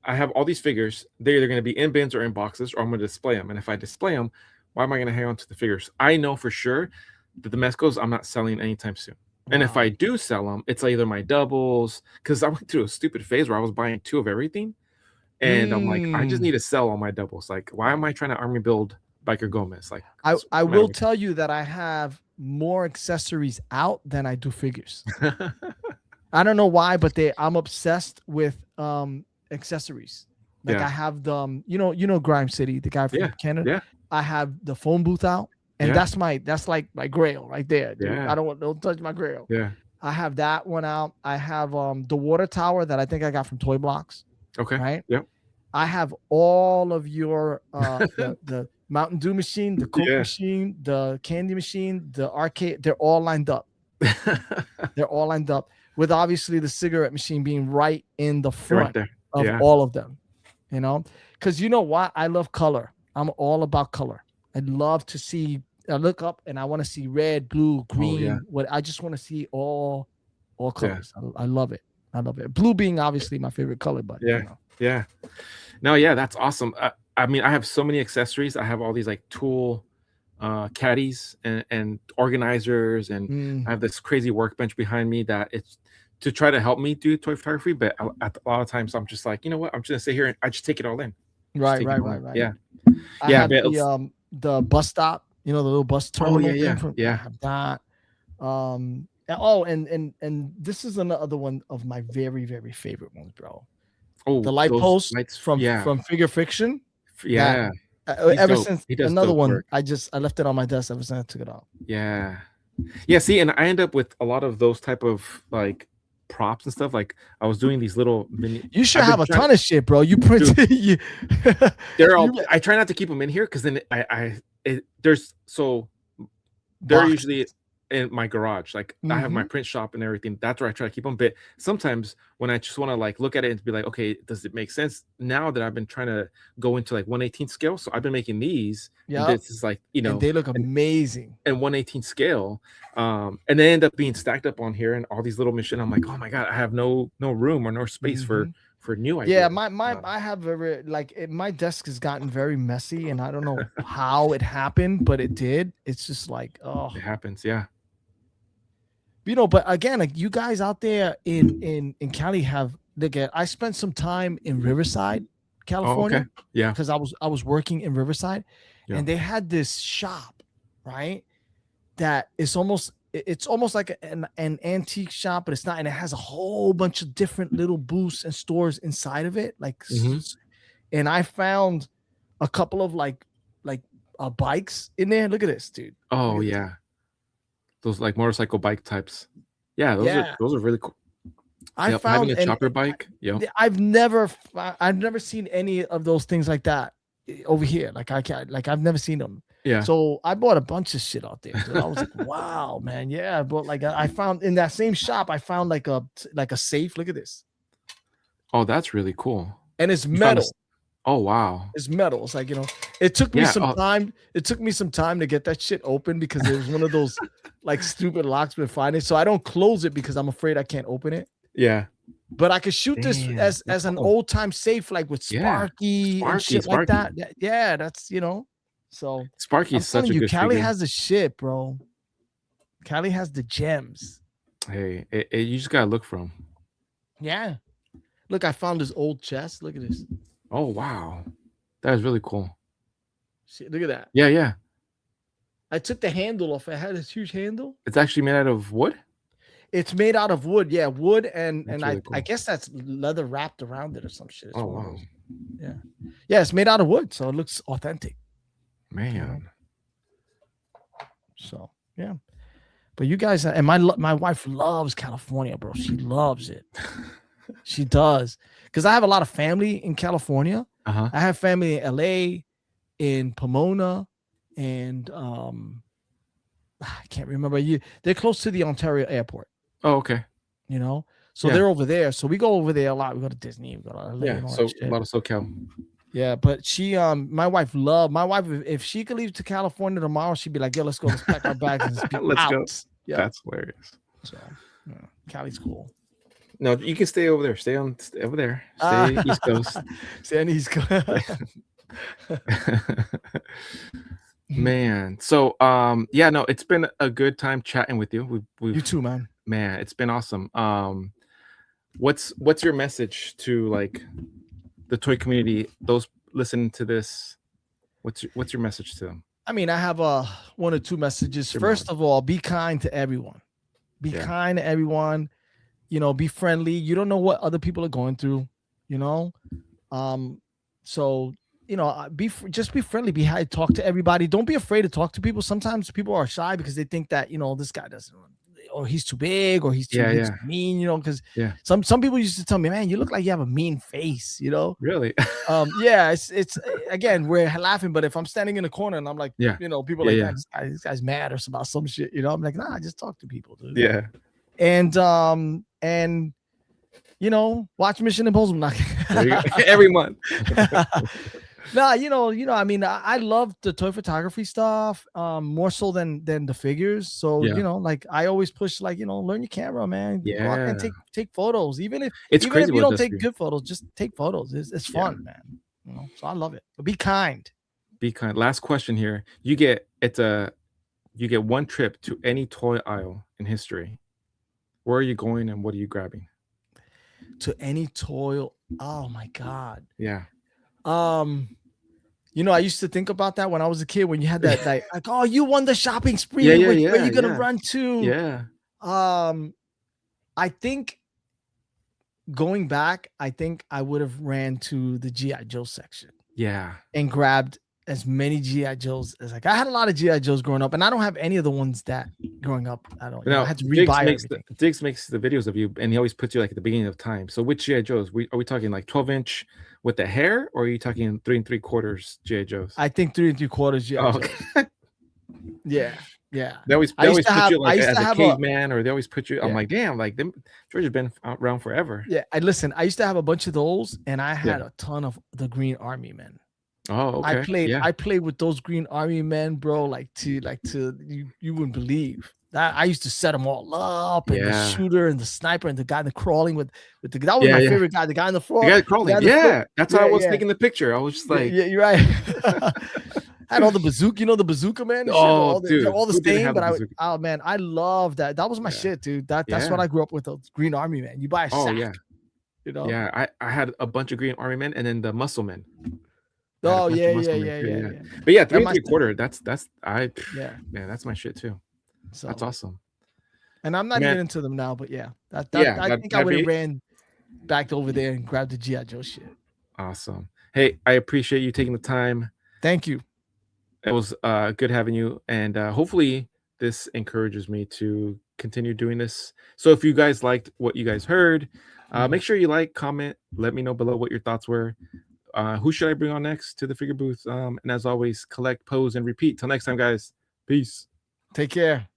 I have all these figures. They're either going to be in bins or in boxes, or I'm going to display them. And if I display them, why am I going to hang on to the figures? I know for sure that the Mescos I'm not selling anytime soon. And if Wow. I do sell them, it's either my doubles, because I went through a stupid phase where I was buying two of everything. And I'm like, I just need to sell all my doubles. Like, why am I trying to army build Biker Gomez? Like, I will tell you that I have more accessories out than I do figures. I don't know why, but I'm obsessed with accessories. Like I have the Grime City, the guy from Canada. Yeah. I have the phone booth out, and that's like my grail right there, dude. Yeah. Don't touch my grail. Yeah. I have that one out. I have the water tower that I think I got from Toy Blocks. Okay. right? Yep. I have all of your the Mountain Dew machine, the Coke Yeah. machine, the candy machine, the arcade. They're all lined up. They're all lined up with obviously the cigarette machine being right in the They're right front there. of Yeah. all of them. You know, because you know what? I love color. I'm all about color. I love to see. I look up and I want to see red, blue, Oh yeah. green. What I just want to see all Yeah. colors. I love it. I love it. Blue being obviously my favorite color, but Yeah. you know. Yeah. No, yeah, that's awesome. I mean, I have so many accessories. I have all these like tool caddies and organizers, and I have this crazy workbench behind me that it's to try to help me do toy photography. But at a lot of times, I'm just like, you know what? I'm just gonna sit here and I just take it all in. Just Right, take it right, all right, in. right. Yeah, I yeah. have But it's, the bus stop, you know, the little bus oh yeah, terminal thing yeah, from I yeah. have that. Oh, and this is another one of my very, very favorite ones, bro. The Oh, light those post lights. from Yeah, Figure Fiction. That yeah. He's ever dope. since He does another dope one, work. I left it on my desk ever since I took it off. Yeah. Yeah, see, and I end up with a lot of those type of like props and stuff. Like I was doing these little mini. You should I've been have a trying ton of shit, bro. You to, dude, printed you, they're all. you I try not to keep them in here because then there's so they're usually boxes. in my garage. Like I have my print shop and everything. That's where I try to keep them. But sometimes when I just want to like look at it and be like, okay, does it make sense? Now that I've been trying to go into like 1/18 scale, so I've been making these, and Yep. this is like And they look amazing. and 1/18 scale, and they end up being stacked up on here and all these little machines. I'm like, oh my god, I have no room or no space for new ideas. Yeah, my I have very my desk has gotten very messy, and I don't know how it happened, but it did. It's just like, oh, it happens. Yeah. you know. But again, like you guys out there in Cali have again. I spent some time in Riverside, California. Oh, okay. Yeah. Because I was working in Riverside, Yeah. and they had this shop, right? That is almost it's almost like an antique shop, but it's not, and it has a whole bunch of different little booths and stores inside of it. Like, and I found a couple of like bikes in there. Look at this, dude. Oh yeah. Those like motorcycle bike types. Yeah, those are really cool. I found having a chopper bike. Yeah. I've never seen any of those things like that over here. Like I've never seen them. Yeah. So I bought a bunch of shit out there. Dude. I was like, wow, man. Yeah. But like I found in that same shop, I found like a safe. Look at this. Oh, that's really cool. And it's metal. Oh wow. It's metal. It's like, you know, it took me some time. It took me some time to get that shit open because it was one of those like stupid locks with finding. So I don't close it because I'm afraid I can't open it. Yeah. But I could shoot this as an old time safe, like with Sparky and shit like that. Yeah, that's, you know. So Sparky is such a good Cali figure. has the shit, bro. Cali has the gems. Hey, you just gotta look for them. Yeah. Look, I found this old chest. Look at this. Oh wow, that is really cool. See, look at that. Yeah, yeah. I took the handle off. It had this huge handle. It's actually made out of wood. It's made out of wood. Yeah, wood and really cool. I guess that's leather wrapped around it or some shit. It's wow. Yeah, yeah. It's made out of wood, so it looks authentic. Man. You know? So yeah, but you guys and my wife loves California, bro. She loves it. She does, because I have a lot of family in California. I have family in LA, in Pomona, and I can't remember. They're close to the Ontario airport. Oh, okay. You know, so they're over there. So we go over there a lot. We go to Disney. We go to LA. Yeah, so a lot of SoCal. Yeah, but she, my wife, if she could leave to California tomorrow, she'd be like, "Yo, let's go. Let's pack our bags and let's out." go. Yeah. That's hilarious. So, yeah, Cali's cool. No, you can stay over there. Stay over there. Stay East Coast. Stay on East Coast. Man, so yeah, no, it's been a good time chatting with you. You too, man. Man, it's been awesome. What's your message to like the toy community? Those listening to this, what's your message to them? I mean, I have one or two messages. First of all, be kind to everyone. Be kind to everyone. You know, be friendly. You don't know what other people are going through. You know, so you know, just be friendly. Talk to everybody. Don't be afraid to talk to people. Sometimes people are shy because they think that, you know, this guy doesn't. he's too big, or he's too mean, you know, because some people used to tell me, man, you look like you have a mean face, you know. Really? Yeah, it's again, we're laughing, but if I'm standing in the corner and I'm like, you know, people are like, this guy's mad or about some shit, you know, I'm like, nah, I just talk to people, dude. Yeah. And you know, watch Mission Impossible every month. Nah, you know, I mean, I love the toy photography stuff, more so than the figures. So, you know, like I always push, like, you know, learn your camera, man. Go out there and take photos. Even if you don't take good photos, just take photos. It's fun, man. You know, so I love it. But be kind. Be kind. Last question here. You get one trip to any toy aisle in history. Where are you going and what are you grabbing? To any toy. Oh my God. Yeah. You know, I used to think about that when I was a kid, when you had that like, oh, you won the shopping spree. Where you gonna run to? Yeah. I think going back, I think I would have ran to the G.I. Joe section. Yeah. And grabbed as many G.I. Joes as I had a lot of G.I. Joes growing up, and I don't have any of the ones that growing up. I don't. I had to rebuy everything. Diggs makes the videos of you, and he always puts you like at the beginning of time. So which G.I. Joes? Are we talking like 12-inch with the hair, or are you talking 3 3/4 G.I. Joes? I think 3 3/4 G.I. Joes. Okay. Yeah. They always put you like as a caveman, or they always put you. I'm like, damn, like them. George has been around forever. Yeah, I used to have a bunch of those, and I had a ton of the Green Army Men. Oh, okay. I played with those Green Army Men, bro. Like you wouldn't believe that. I used to set them all up, and the shooter and the sniper and the guy crawling with the that was my favorite guy. The guy on the floor. The guy crawling. That's how I was taking the picture. I was just like, yeah, you're right. Had all the bazooka, you know, the bazooka man. Oh, dude, all the stain. But oh man, I love that. That was my shit, dude. That's what I grew up with. The Green Army Man. You buy a sack. You know. Yeah, I had a bunch of Green Army Men, and then the Muscle Men. Oh yeah. But yeah, 3 3/4. That's man, that's my shit too. So that's awesome. And I'm not even into them now, but I think I would have ran back over there and grabbed the G.I. Joe shit. Awesome. Hey, I appreciate you taking the time. Thank you. It was good having you, and hopefully this encourages me to continue doing this. So if you guys liked what you guys heard, make sure you like, comment, let me know below what your thoughts were. Who should I bring on next to the figure booth? And as always, collect, pose, and repeat. Till next time, guys. Peace. Take care.